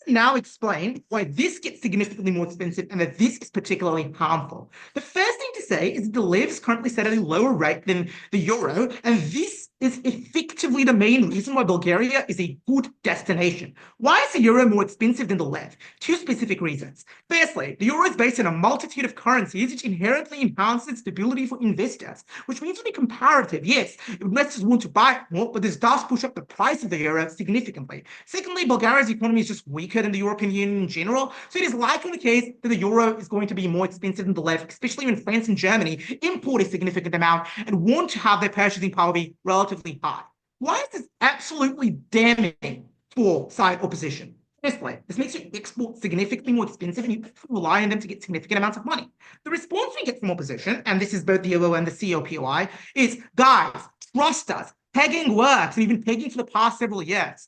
Now explain why this gets significantly more expensive and that this is particularly harmful. The first thing to say is that the lev is currently set at a lower rate than the euro, and this is effectively the main reason why Bulgaria is a good destination. Why is the euro more expensive than the lev? Two specific reasons. Firstly, the euro is based on a multitude of currencies which inherently enhances stability for investors, which means on a comparative, yes, investors want to buy more, but this does push up the price of the euro significantly. Secondly, Bulgaria's economy is just weaker than the European Union in general, so it is likely the case that the euro is going to be more expensive than the lev, especially when France and Germany import a significant amount and want to have their purchasing power be relatively high. Why is this absolutely damning for side opposition? Firstly, this makes your exports significantly more expensive and you rely on them to get significant amounts of money. The response we get from opposition, and this is both the OO and the COPOI, is, guys, trust us, pegging works, and even pegging for the past several years.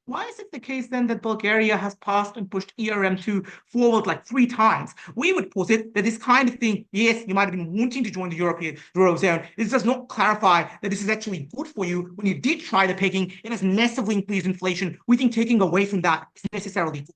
Why is it the case then that Bulgaria has passed and pushed ERM2 forward like 3 times? We would posit that this kind of thing, yes, you might have been wanting to join the European Eurozone. This does not clarify that this is actually good for you. When you did try the pegging, it has massively increased inflation. We think taking away from that is necessarily good.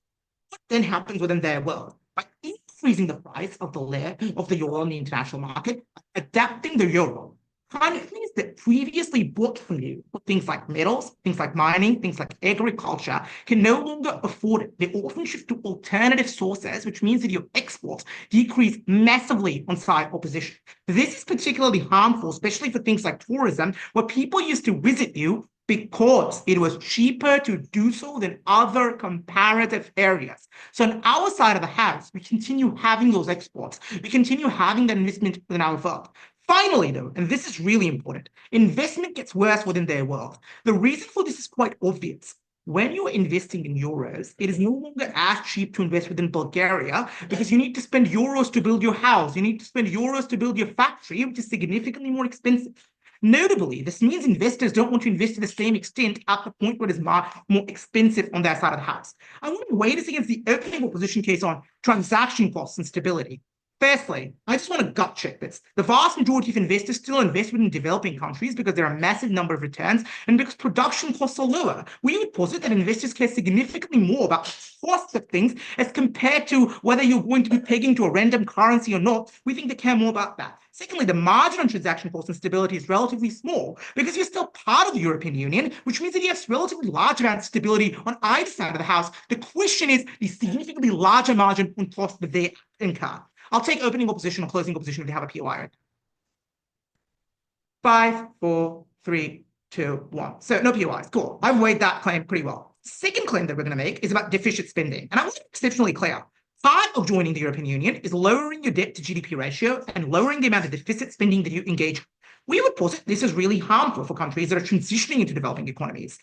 What then happens within their world? By increasing the price of the euro in the international market, adapting the euro, countries that previously bought from you for things like metals, things like mining, things like agriculture can no longer afford it. They often shift to alternative sources, which means that your exports decrease massively on side opposition. This is particularly harmful, especially for things like tourism, where people used to visit you because it was cheaper to do so than other comparative areas. So on our side of the house, we continue having those exports. We continue having that investment within our world. Finally, though, and this is really important, investment gets worse within their world. The reason for this is quite obvious. When you're investing in euros, it is no longer as cheap to invest within Bulgaria because you need to spend euros to build your house. You need to spend euros to build your factory, which is significantly more expensive. Notably, this means investors don't want to invest to the same extent at the point where it is more expensive on their side of the house. I want to weigh this against the opening opposition case on transaction costs and stability. Firstly, I just want to gut check this. The vast majority of investors still invest within developing countries because there are a massive number of returns and because production costs are lower. We would posit that investors care significantly more about the costs of things as compared to whether you're going to be pegging to a random currency or not. We think they care more about that. Secondly, the margin on transaction costs and stability is relatively small because you're still part of the European Union, which means that you have relatively large amounts of stability on either side of the house. The question is the significantly larger margin on cost that they incur. I'll take opening opposition or closing opposition if they have a POI. Right? 5, 4, 3, 2, 1. So no POIs. Cool. I've weighed that claim pretty well. Second claim that we're going to make is about deficit spending. And I want to be exceptionally clear. Part of joining the European Union is lowering your debt to GDP ratio and lowering the amount of deficit spending that you engage in. We would posit this is really harmful for countries that are transitioning into developing economies.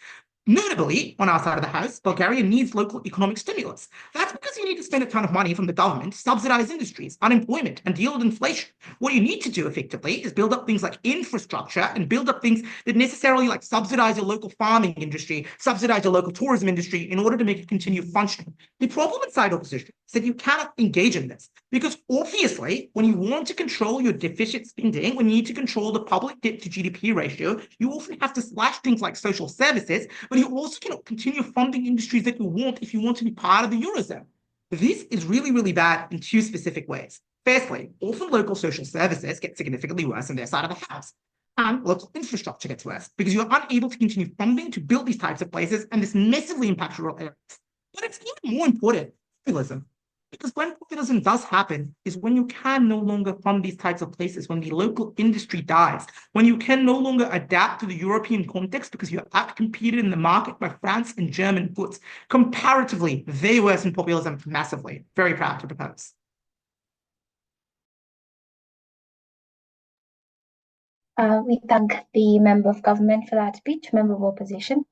Notably, on our side of the house, Bulgaria needs local economic stimulus. That's because you need to spend a ton of money from the government to subsidize industries, unemployment, and deal with inflation. What you need to do effectively is build up things like infrastructure and build up things that necessarily like subsidize your local farming industry, subsidize your local tourism industry in order to make it continue functioning. The problem inside opposition is that you cannot engage in this because obviously when you want to control your deficit spending, when you need to control the public debt to GDP ratio, you often have to slash things like social services, but you also cannot continue funding industries that you want if you want to be part of the Eurozone. This is really, really bad in 2 specific ways. Firstly, often local social services get significantly worse on their side of the house. And local infrastructure gets worse because you're unable to continue funding to build these types of places, and this massively impacts rural areas. But it's even more important, populism. Because when populism does happen is when you can no longer fund these types of places, when the local industry dies, when you can no longer adapt to the European context because you're outcompeted in the market by France and German goods. Comparatively, they worsen populism massively. Very proud to propose. We thank the Member of Government for that speech, Member of Opposition.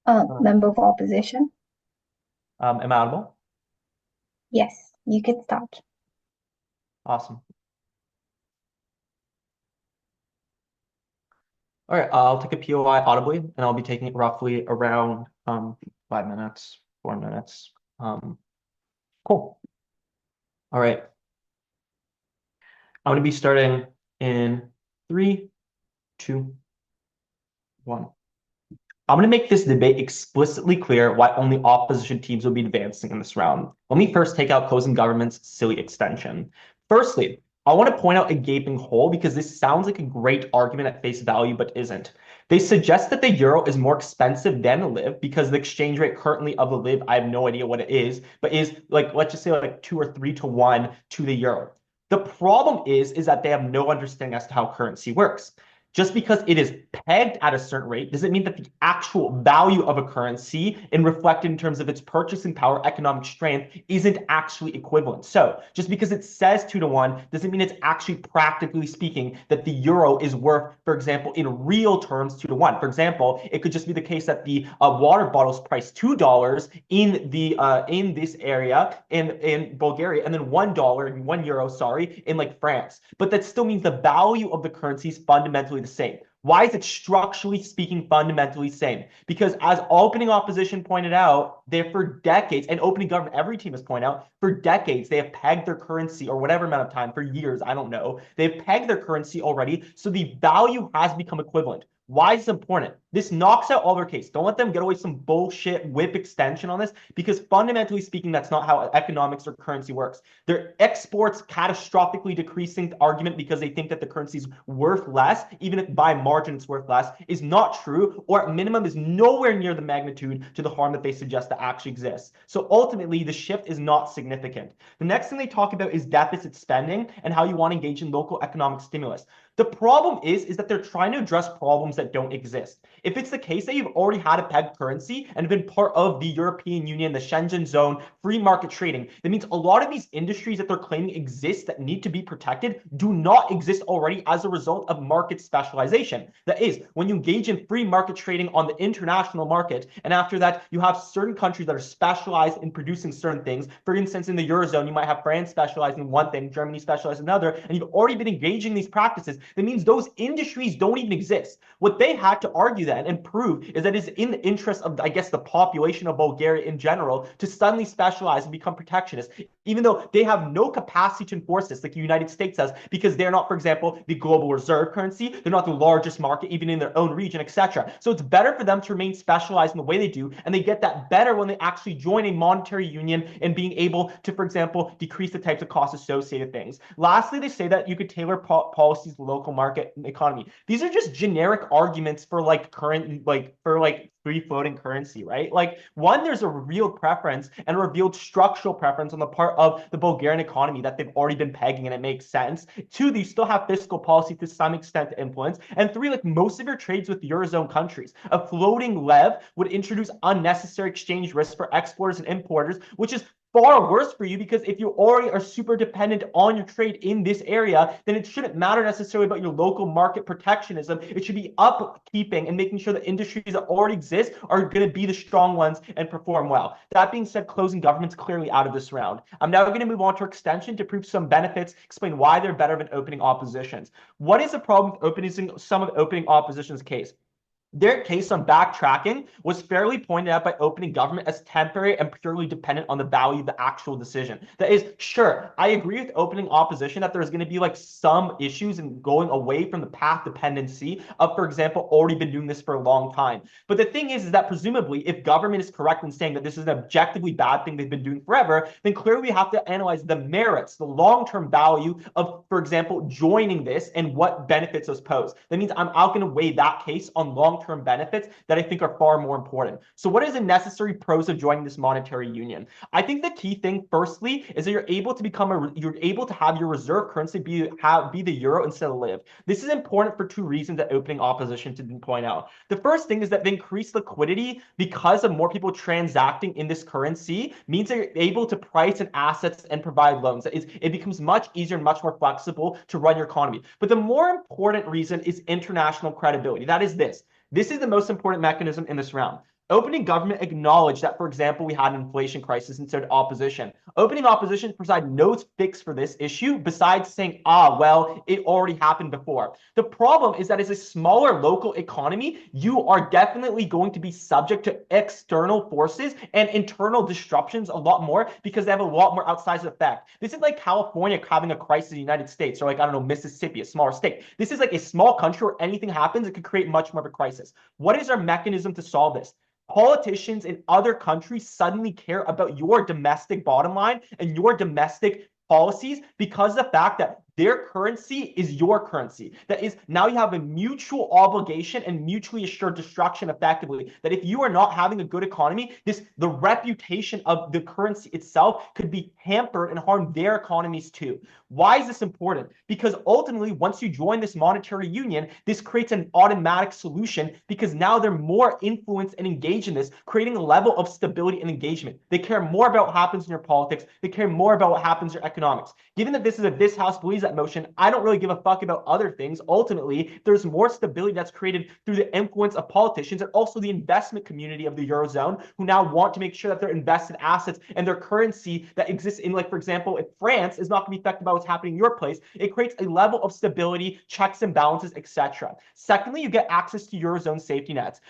Member of Opposition. Am I audible? Yes, you can start. Awesome. All right, I'll take a POI audibly, and I'll be taking it roughly around 5 minutes, 4 minutes. Cool. All right. I'm going to be starting in 3, 2, 1. I'm going to make this debate explicitly clear why only opposition teams will be advancing in this round. Let me first take out opposing government's silly extension. Firstly, I want to point out a gaping hole because this sounds like a great argument at face value, but isn't. They suggest that the euro is more expensive than the liv because the exchange rate currently of the liv, I have no idea what it is, but is like, let's just say like 2 or 3 to 1 to the euro. The problem is that they have no understanding as to how currency works. Just because it is pegged at a certain rate doesn't mean that the actual value of a currency and reflected in terms of its purchasing power, economic strength, isn't actually equivalent. So just because it says 2 to 1 doesn't mean it's actually practically speaking that the euro is worth, for example, in real terms 2 to 1. For example, it could just be the case that the water bottle's priced $2 in this area in Bulgaria, and then €1 in like France. But that still means the value of the currency is fundamentally the same. Why is it structurally speaking fundamentally same? Because as opening opposition pointed out, they for decades, and opening government, every team has pointed out, for decades, they have pegged their currency or whatever amount of time, for years, I don't know. They've pegged their currency already, so the value has become equivalent. Why is this important? This knocks out all their case. Don't let them get away some bullshit whip extension on this, because fundamentally speaking, that's not how economics or currency works. Their exports catastrophically decreasing the argument because they think that the currency is worth less, even if by margin it's worth less, is not true, or at minimum is nowhere near the magnitude to the harm that they suggest that actually exists. So ultimately, the shift is not significant. The next thing they talk about is deficit spending and how you want to engage in local economic stimulus. The problem is that they're trying to address problems that don't exist. If it's the case that you've already had a pegged currency and been part of the European Union, the Schengen zone, free market trading, that means a lot of these industries that they're claiming exist that need to be protected do not exist already as a result of market specialization. That is, when you engage in free market trading on the international market, and after that, you have certain countries that are specialized in producing certain things. For instance, in the Eurozone, you might have France specializing in one thing, Germany specialized in another, and you've already been engaging in these practices. That means those industries don't even exist. What they had to argue then and prove is that it's in the interest of, I guess, the population of Bulgaria in general to suddenly specialize and become protectionist, even though they have no capacity to enforce this like the United States does, because they're not, for example, the global reserve currency. They're not the largest market, even in their own region, etc. So it's better for them to remain specialized in the way they do, and they get that better when they actually join a monetary union and being able to, for example, decrease the types of costs associated things. Lastly, they say that you could tailor policies to the local market and economy. These are just generic arguments for like current, like for like free floating currency, right? Like, one, there's a revealed preference and a revealed structural preference on the part of the Bulgarian economy that they've already been pegging, and it makes sense. Two, they still have fiscal policy to some extent to influence. And three, like most of your trades with Eurozone countries, a floating lev would introduce unnecessary exchange risks for exporters and importers, which is far worse for you, because if you already are super dependent on your trade in this area, then it shouldn't matter necessarily about your local market protectionism. It should be upkeeping and making sure that industries that already exist are going to be the strong ones and perform well. That being said, closing government's clearly out of this round. I'm now going to move on to extension to prove some benefits, explain why they're better than opening oppositions. What is the problem with opening some of opening opposition's case? Their case on backtracking was fairly pointed out by opening government as temporary and purely dependent on the value of the actual decision. That is, sure, I agree with opening opposition that there's going to be like some issues in going away from the path dependency of, for example, already been doing this for a long time. But the thing is that presumably, if government is correct in saying that this is an objectively bad thing they've been doing forever, then clearly we have to analyze the merits, the long-term value of, for example, joining this and what benefits those pose. That means I'm out going to weigh that case on long-term benefits that I think are far more important. So what is the necessary pros of joining this monetary union? I think the key thing, firstly, is that you're able to have your reserve currency be the euro instead of live. This is important for two reasons that opening opposition didn't point out. The first thing is that the increased liquidity, because of more people transacting in this currency, means that you're able to price in assets and provide loans. It becomes much easier and much more flexible to run your economy. But the more important reason is international credibility. That is this. This is the most important mechanism in this round. Opening government acknowledged that, for example, we had an inflation crisis instead of opposition. Opening opposition provide no fix for this issue besides saying, well, it already happened before. The problem is that as a smaller local economy, you are definitely going to be subject to external forces and internal disruptions a lot more because they have a lot more outsized effect. This is like California having a crisis in the United States, or like, I don't know, Mississippi, a smaller state. This is like a small country where anything happens, it could create much more of a crisis. What is our mechanism to solve this? Politicians in other countries suddenly care about your domestic bottom line and your domestic policies because of the fact that their currency is your currency. That is, now you have a mutual obligation and mutually assured destruction effectively. That if you are not having a good economy, the reputation of the currency itself could be hampered and harm their economies too. Why is this important? Because ultimately, once you join this monetary union, this creates an automatic solution because now they're more influenced and engaged in this, creating a level of stability and engagement. They care more about what happens in your politics. They care more about what happens in your economics. Given that this House believes that motion, I don't really give a fuck about other things. Ultimately, there's more stability that's created through the influence of politicians and also the investment community of the Eurozone, who now want to make sure that their invested assets and their currency that exists in, like, for example, if France is not going to be affected by what's happening in your place, it creates a level of stability, checks and balances, etc. Secondly, you get access to Eurozone safety nets.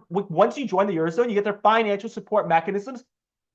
Once you join the Eurozone, you get their financial support mechanisms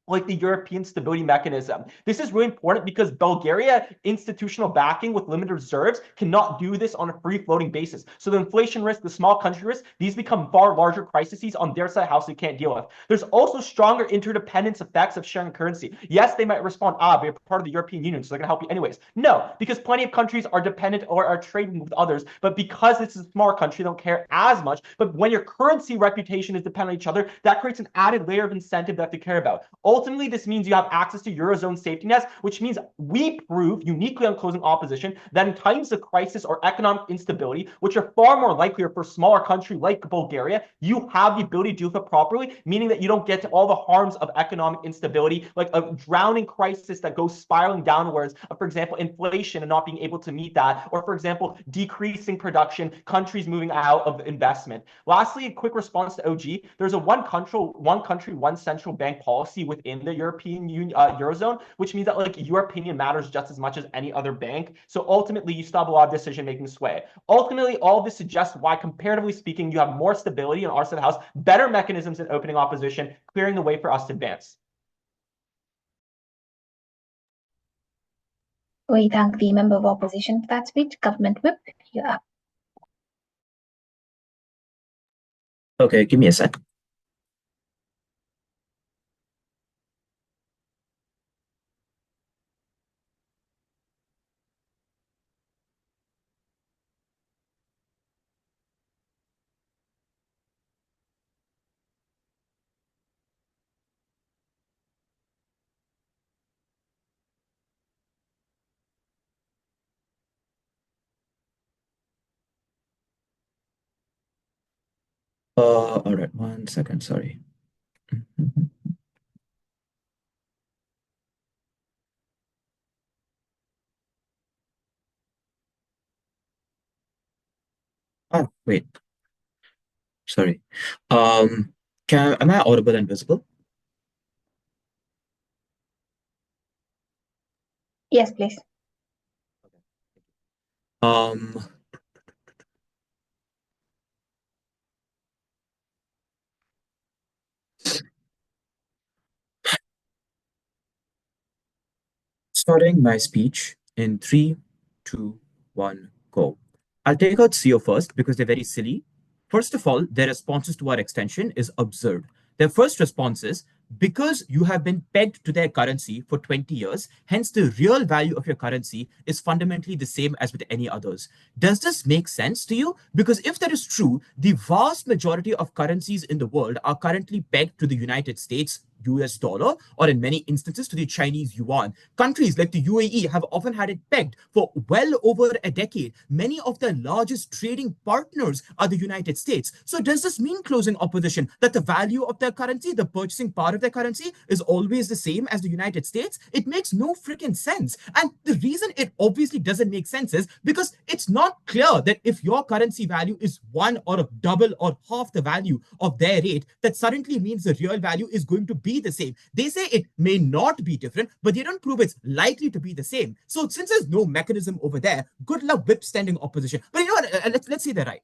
like the European Stability Mechanism. This is really important because Bulgaria institutional backing with limited reserves cannot do this on a free-floating basis. So the inflation risk, the small country risk, these become far larger crises on their side of the house they can't deal with. There's also stronger interdependence effects of sharing currency. Yes, they might respond, but you're part of the European Union, so they're going to help you anyways. No, because plenty of countries are dependent or are trading with others, but because this is a smaller country, they don't care as much. But when your currency reputation is dependent on each other, that creates an added layer of incentive that they care about. Ultimately, this means you have access to Eurozone safety nets, which means we prove uniquely on closing opposition that in times of crisis or economic instability, which are far more likely for a smaller country like Bulgaria, you have the ability to deal with it properly, meaning that you don't get to all the harms of economic instability, like a drowning crisis that goes spiraling downwards, for example, inflation and not being able to meet that, or for example, decreasing production, countries moving out of investment. Lastly, a quick response to OG. There's a one country, one central bank policy within the European Union, Eurozone, which means that like your opinion matters just as much as any other bank. So ultimately, you still have a lot of decision-making sway. Ultimately, all this suggests why, comparatively speaking, you have more stability in our side of the house, better mechanisms in opening opposition, clearing the way for us to advance. We thank the member of opposition for that speech. Government Whip, you're up. Okay, give me a sec. All right, 1 second, sorry. Oh, wait, sorry. Am I audible and visible? Yes, please. Um, Starting my speech in three, two, one, go. I'll take out CO first because they're very silly. First of all, their responses to our extension is absurd. Their first response is because you have been pegged to their currency for 20 years, hence the real value of your currency is fundamentally the same as with any others. Does this make sense to you? Because if that is true, the vast majority of currencies in the world are currently pegged to the United States US dollar, or in many instances to the Chinese yuan. Countries like the UAE have often had it pegged for well over a decade. Many of their largest trading partners are the United States. So does this mean, closing opposition, that the value of their currency, the purchasing power of their currency, is always the same as the United States? It makes no freaking sense. And the reason it obviously doesn't make sense is because it's not clear that if your currency value is one or double or half the value of their rate, that suddenly means the real value is going to be the same. They say it may not be different, but they don't prove it's likely to be the same. So since there's no mechanism over there, good luck whipstanding opposition. But you know what? Let's say they're right.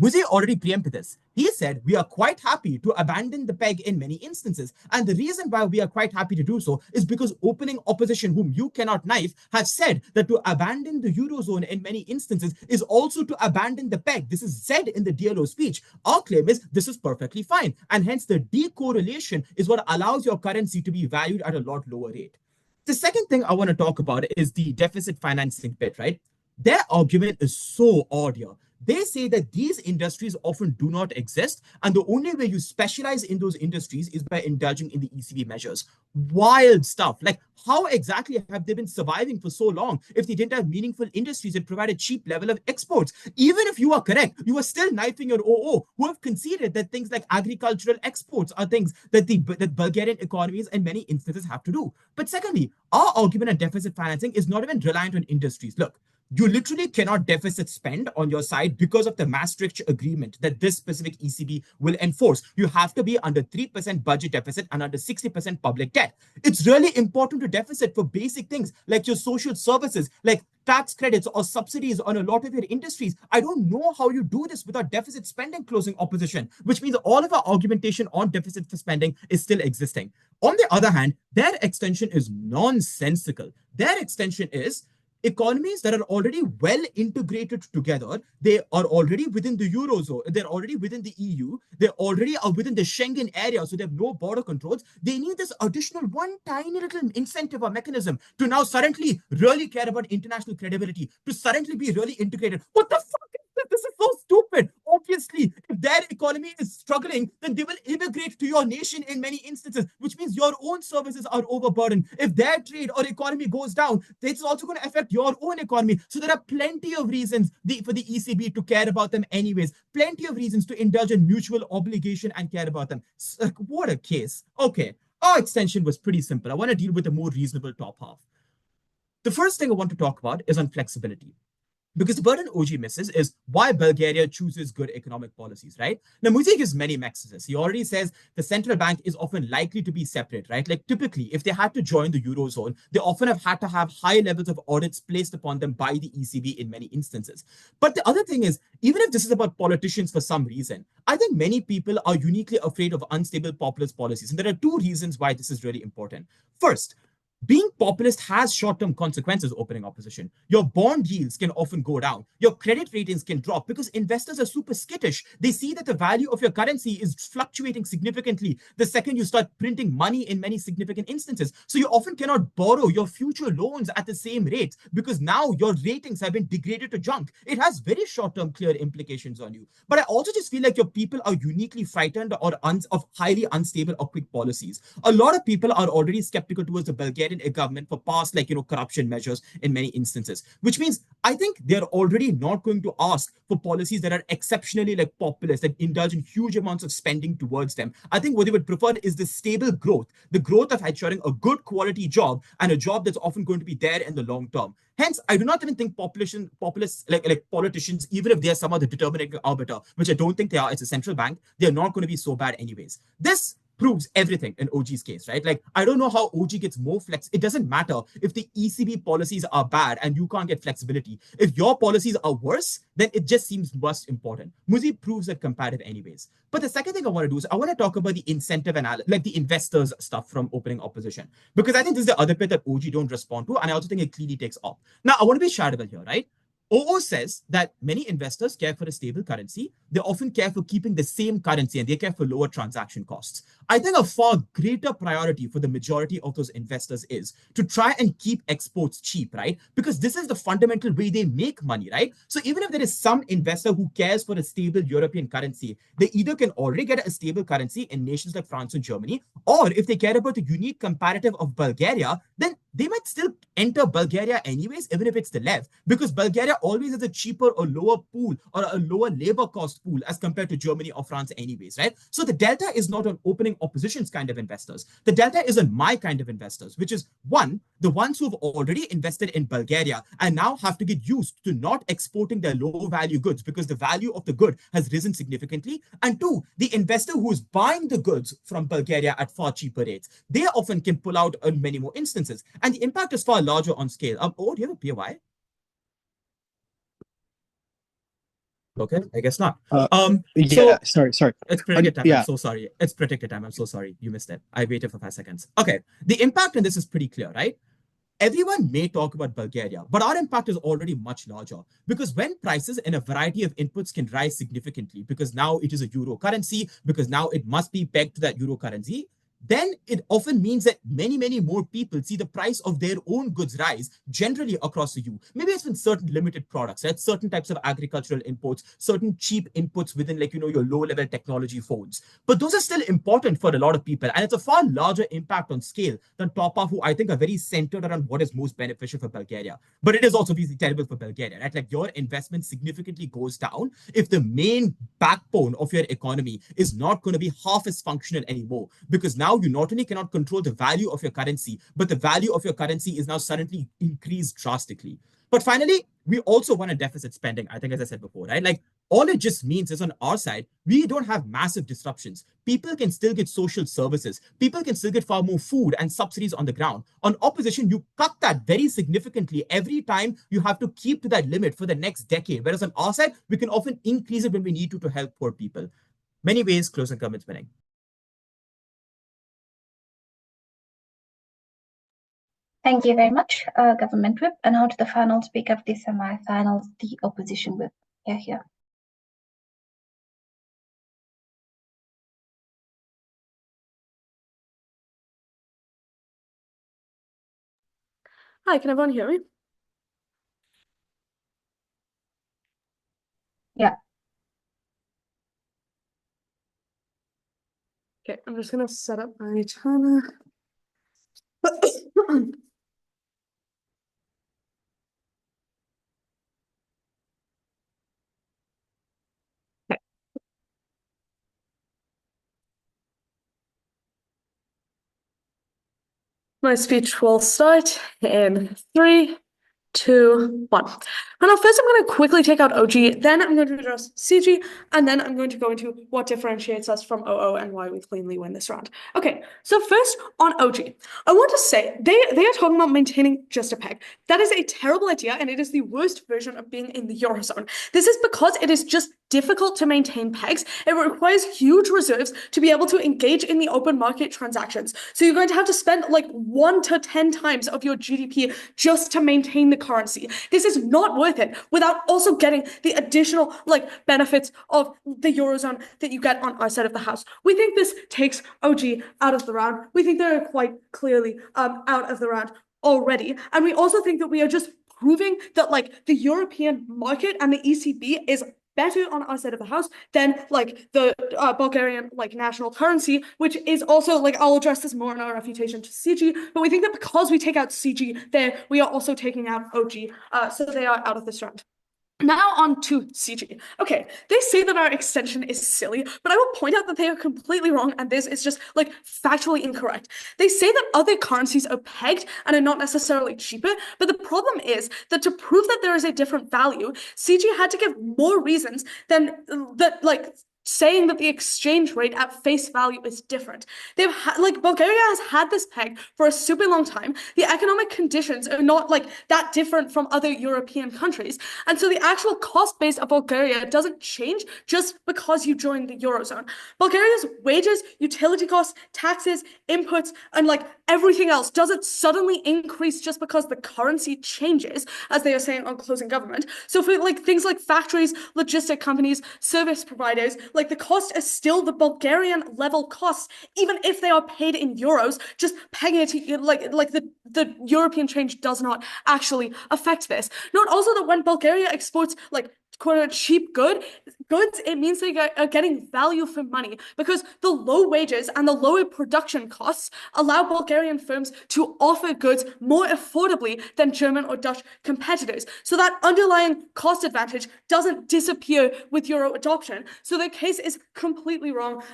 Muzi already preempted this. He said, we are quite happy to abandon the peg in many instances. And the reason why we are quite happy to do so is because opening opposition, whom you cannot knife, have said that to abandon the Eurozone in many instances is also to abandon the peg. This is said in the DLO speech. Our claim is this is perfectly fine. And hence the decorrelation is what allows your currency to be valued at a lot lower rate. The second thing I want to talk about is the deficit financing bit, right? Their argument is so odd here. They say that these industries often do not exist, and the only way you specialize in those industries is by indulging in the ECB measures. Wild stuff. Like, how exactly have they been surviving for so long if they didn't have meaningful industries that provide a cheap level of exports? Even if you are correct, you are still knifing your OO, who have conceded that things like agricultural exports are things that the Bulgarian economies in many instances have to do. But secondly, our argument on deficit financing is not even reliant on industries. Look, you literally cannot deficit spend on your side because of the Maastricht agreement that this specific ECB will enforce. You have to be under 3% budget deficit and under 60% public debt. It's really important to deficit for basic things like your social services, like tax credits or subsidies on a lot of your industries. I don't know how you do this without deficit spending, closing opposition, which means all of our argumentation on deficit for spending is still existing. On the other hand, their extension is nonsensical. Their extension is economies that are already well integrated together. They are already within the Eurozone. They're already within the EU. They already are within the Schengen area, so they have no border controls. They need this additional one tiny little incentive or mechanism to now suddenly really care about international credibility, to suddenly be really integrated. What the fuck is this? This is so stupid. Obviously, if their economy is struggling, then they will immigrate to your nation in many instances, which means your own services are overburdened. If their trade or economy goes down, it's also going to affect your own economy. So there are plenty of reasons for the ECB to care about them anyways. Plenty of reasons to indulge in mutual obligation and care about them. What a case. Okay, our extension was pretty simple. I want to deal with a more reasonable top half. The first thing I want to talk about is on flexibility. Because the burden OG misses is why Bulgaria chooses good economic policies, right? Now, Muzi gives many messages. He already says the central bank is often likely to be separate, right? Like typically, if they had to join the Eurozone, they often have had to have high levels of audits placed upon them by the ECB in many instances. But the other thing is, even if this is about politicians for some reason, I think many people are uniquely afraid of unstable populist policies. And there are two reasons why this is really important. First, being populist has short-term consequences, opening opposition. Your bond yields can often go down. Your credit ratings can drop because investors are super skittish. They see that the value of your currency is fluctuating significantly the second you start printing money in many significant instances. So you often cannot borrow your future loans at the same rate because now your ratings have been degraded to junk. It has very short-term clear implications on you. But I also just feel like your people are uniquely frightened or of highly unstable or quick policies. A lot of people are already skeptical towards the Bulgarian in a government for past, corruption measures in many instances, which means I think they're already not going to ask for policies that are exceptionally populist, that indulge in huge amounts of spending towards them. I think what they would prefer is the stable growth, the growth of ensuring a good quality job and a job that's often going to be there in the long term. Hence, I do not even think populists, politicians, even if they are some of the determining arbiter, which I don't think they are, it's a central bank, they're not going to be so bad anyways. This proves everything in OG's case, right? I don't know how OG gets more flex. It doesn't matter if the ECB policies are bad and you can't get flexibility. If your policies are worse, then it just seems most important. Muzi proves that comparative anyways. But the second thing I want to do is I want to talk about the incentive analysis, the investors stuff from opening opposition, because I think this is the other bit that OG don't respond to, and I also think it clearly takes off. Now, I want to be charitable here, right? OO says that many investors care for a stable currency. They often care for keeping the same currency and they care for lower transaction costs. I think a far greater priority for the majority of those investors is to try and keep exports cheap, right? Because this is the fundamental way they make money, right? So even if there is some investor who cares for a stable European currency, they either can already get a stable currency in nations like France and Germany, or if they care about the unique comparative of Bulgaria, then they might still enter Bulgaria anyways, even if it's the lev, because Bulgaria always has a cheaper or lower pool or a lower labor cost pool as compared to Germany or France anyways, right? So the delta is not on opening opposition's kind of investors. The delta is on my kind of investors, which is one, the ones who have already invested in Bulgaria and now have to get used to not exporting their low value goods because the value of the good has risen significantly. And two, the investor who is buying the goods from Bulgaria at far cheaper rates. They often can pull out in many more instances. And the impact is far larger on scale. Oh, do you have a POI? Okay, I guess not. Yeah, sorry. It's predicted time. Yeah. I'm so sorry. It's predicted time. I'm so sorry. You missed it. I waited for 5 seconds. Okay, the impact on this is pretty clear, right? Everyone may talk about Bulgaria, but our impact is already much larger because when prices in a variety of inputs can rise significantly, because now it is a euro currency, because now it must be pegged to that euro currency, then it often means that many, many more people see the price of their own goods rise generally across the EU. Maybe it's been certain limited products, right? Certain types of agricultural inputs, certain cheap inputs within your low-level technology phones. But those are still important for a lot of people. And it's a far larger impact on scale than Topa, who I think are very centered around what is most beneficial for Bulgaria. But it is also obviously terrible for Bulgaria, right? Your investment significantly goes down if the main backbone of your economy is not going to be half as functional anymore, because now you not only cannot control the value of your currency, but the value of your currency is now suddenly increased drastically. But finally, we also want a deficit spending, I think, as I said before, right? All it just means is on our side, we don't have massive disruptions. People can still get social services. People can still get far more food and subsidies on the ground. On opposition, you cut that very significantly every time you have to keep to that limit for the next decade. Whereas on our side, we can often increase it when we need to help poor people. Many ways, closing comments winning. Thank you very much, Government Whip. And now to the final speaker of the semi-finals, the Opposition Whip. Here. Hi, can everyone hear me? Yeah. Okay, I'm just gonna set up my timer. My speech will start in 3, 2, 1. And now first I'm going to quickly take out OG, then I'm going to address CG, and then I'm going to go into what differentiates us from OO and why we cleanly win this round. Okay, so first on OG. I want to say, they are talking about maintaining just a peg. That is a terrible idea, and it is the worst version of being in the Eurozone. This is because it is just difficult to maintain pegs. It requires huge reserves to be able to engage in the open market transactions. So you're going to have to spend 1 to 10 times of your GDP just to maintain the currency. This is not worth it without also getting the additional benefits of the Eurozone that you get on our side of the house. We think this takes OG out of the round. We think they're quite clearly out of the round already. And we also think that we are just proving that the European market and the ECB is better on our side of the house than like the Bulgarian like national currency, which is also like, I'll address this more in our refutation to CG, but we think that because we take out CG there, we are also taking out OG, so they are out of this round. Now on to CG. Okay, they say that our extension is silly, but I will point out that they are completely wrong, and this is just like factually incorrect. They say that other currencies are pegged and are not necessarily cheaper, but the problem is that to prove that there is a different value, CG had to give more reasons than that, like saying that the exchange rate at face value is different. They've like Bulgaria has had this peg for a super long time. The economic conditions are not like that different from other European countries. And so the actual cost base of Bulgaria doesn't change just because you join the Eurozone. Bulgaria's wages, utility costs, taxes, inputs, and like everything else doesn't suddenly increase just because the currency changes, as they are saying on Closing Government. So for like things like factories, logistic companies, service providers, like the cost is still the Bulgarian level costs, even if they are paid in euros, just pegging it to like the European change does not actually affect this. Note also that when Bulgaria exports like quote cheap goods, it means they are getting value for money because the low wages and the lower production costs allow Bulgarian firms to offer goods more affordably than German or Dutch competitors. So that underlying cost advantage doesn't disappear with euro adoption. So their case is completely wrong.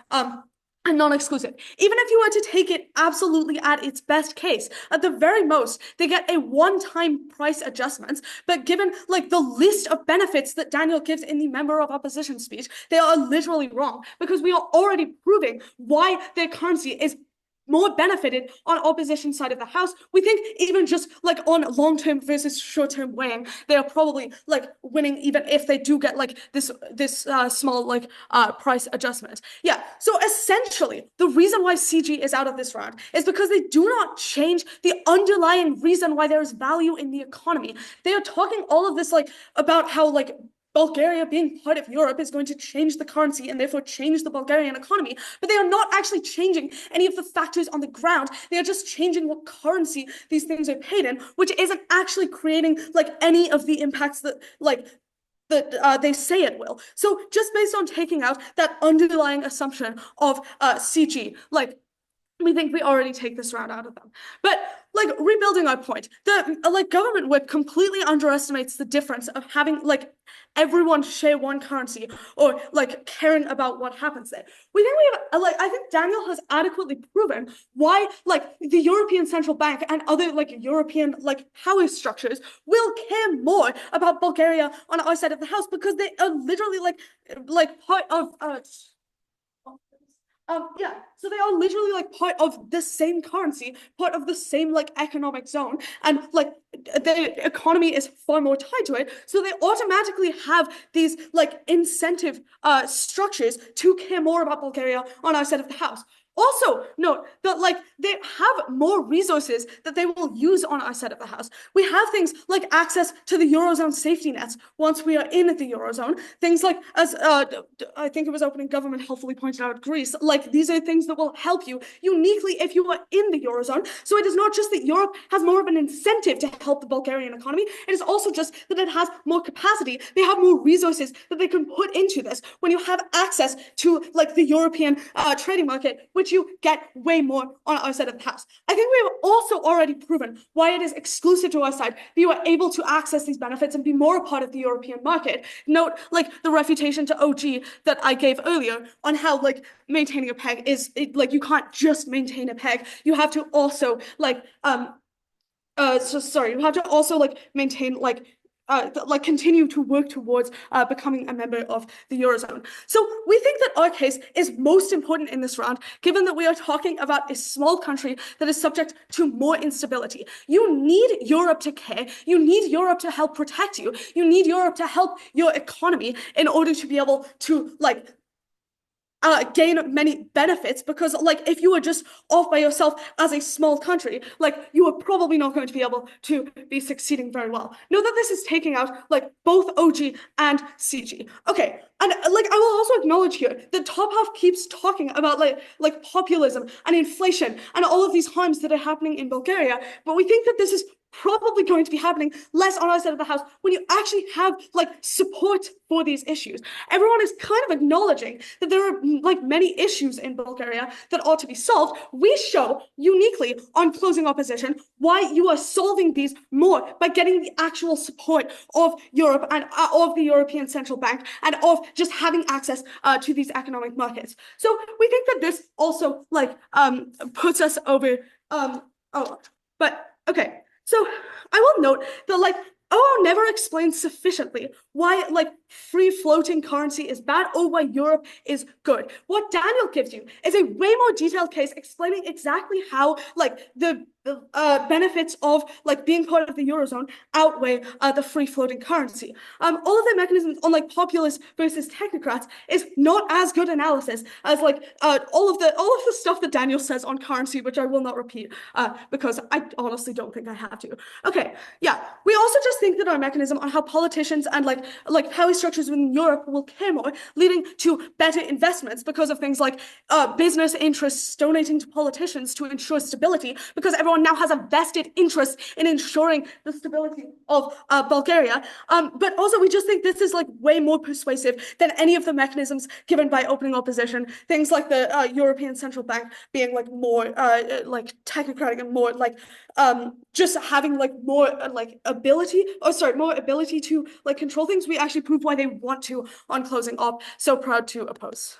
And non-exclusive. Even if you were to take it absolutely at its best case, at the very most, they get a one-time price adjustments, but given like the list of benefits that Daniel gives in the member of opposition speech, they are literally wrong because we are already proving why their currency is more benefited on opposition side of the house. We think even just like on long-term versus short-term weighing, they are probably like winning even if they do get like this small like price adjustment. Yeah, so essentially the reason why CG is out of this round is because they do not change the underlying reason why there is value in the economy. They are talking all of this like about how like Bulgaria being part of Europe is going to change the currency and therefore change the Bulgarian economy, but they are not actually changing any of the factors on the ground. They are just changing what currency these things are paid in, which isn't actually creating like any of the impacts that they say it will. So just based on taking out that underlying assumption of CG, like we think we already take this round out of them. But like rebuilding our point, the like government whip completely underestimates the difference of having like everyone share one currency or like caring about what happens there. We think we have like I think Daniel has adequately proven why like the European Central Bank and other like European like power structures will care more about Bulgaria on our side of the house because they are literally like part of yeah, so they are literally like part of the same currency, part of the same like economic zone, and like the economy is far more tied to it. So they automatically have these like incentive structures to care more about Bulgaria on our side of the house. Also note that like they have more resources that they will use on our side of the house. We have things like access to the Eurozone safety nets once we are in the Eurozone. Things like, as I think it was opening government helpfully pointed out, Greece, like these are things that will help you uniquely if you are in the Eurozone. So it is not just that Europe has more of an incentive to help the Bulgarian economy, it is also just that it has more capacity. They have more resources that they can put into this when you have access to like the European trading market, which you get way more on our side of the house. I think we have also already proven why it is exclusive to our side that you are able to access these benefits and be more a part of the European market. Note like the refutation to OG that I gave earlier on how like maintaining a peg is like you can't just maintain a peg. You have to also like you have to also like maintain like continue to work towards becoming a member of the Eurozone. So we think that our case is most important in this round, given that we are talking about a small country that is subject to more instability. You need Europe to care. You need Europe to help protect you. You need Europe to help your economy in order to be able to like gain many benefits, because like if you were just off by yourself as a small country, like you are probably not going to be able to be succeeding very well. Know that this is taking out like both OG and CG. Okay, and like I will also acknowledge here that Top Half keeps talking about like populism and inflation and all of these harms that are happening in Bulgaria, but we think that this is probably going to be happening less on our side of the house when you actually have like support for these issues. Everyone is kind of acknowledging that there are like many issues in Bulgaria that ought to be solved. We show uniquely on Closing Opposition why you are solving these more by getting the actual support of Europe and of the European Central Bank and of just having access to these economic markets. So we think that this also like puts us over okay. So I will note that like OO never explains sufficiently why like free floating currency is bad or why Europe is good. What Daniel gives you is a way more detailed case explaining exactly how like the benefits of like being part of the Eurozone outweigh the free floating currency. All of the mechanisms on like populists versus technocrats is not as good analysis as like all of the stuff that Daniel says on currency, which I will not repeat because I honestly don't think I have to. Okay, yeah. We also just think that our mechanism on how politicians and like power structures within Europe will care more, leading to better investments because of things like business interests donating to politicians to ensure stability, because everyone now has a vested interest in ensuring the stability of Bulgaria. But also we just think this is like way more persuasive than any of the mechanisms given by Opening Opposition. Things like the European Central Bank being like more like technocratic and more like just having like more more ability to like control things. We actually prove why they want to on Closing Op. So proud to oppose.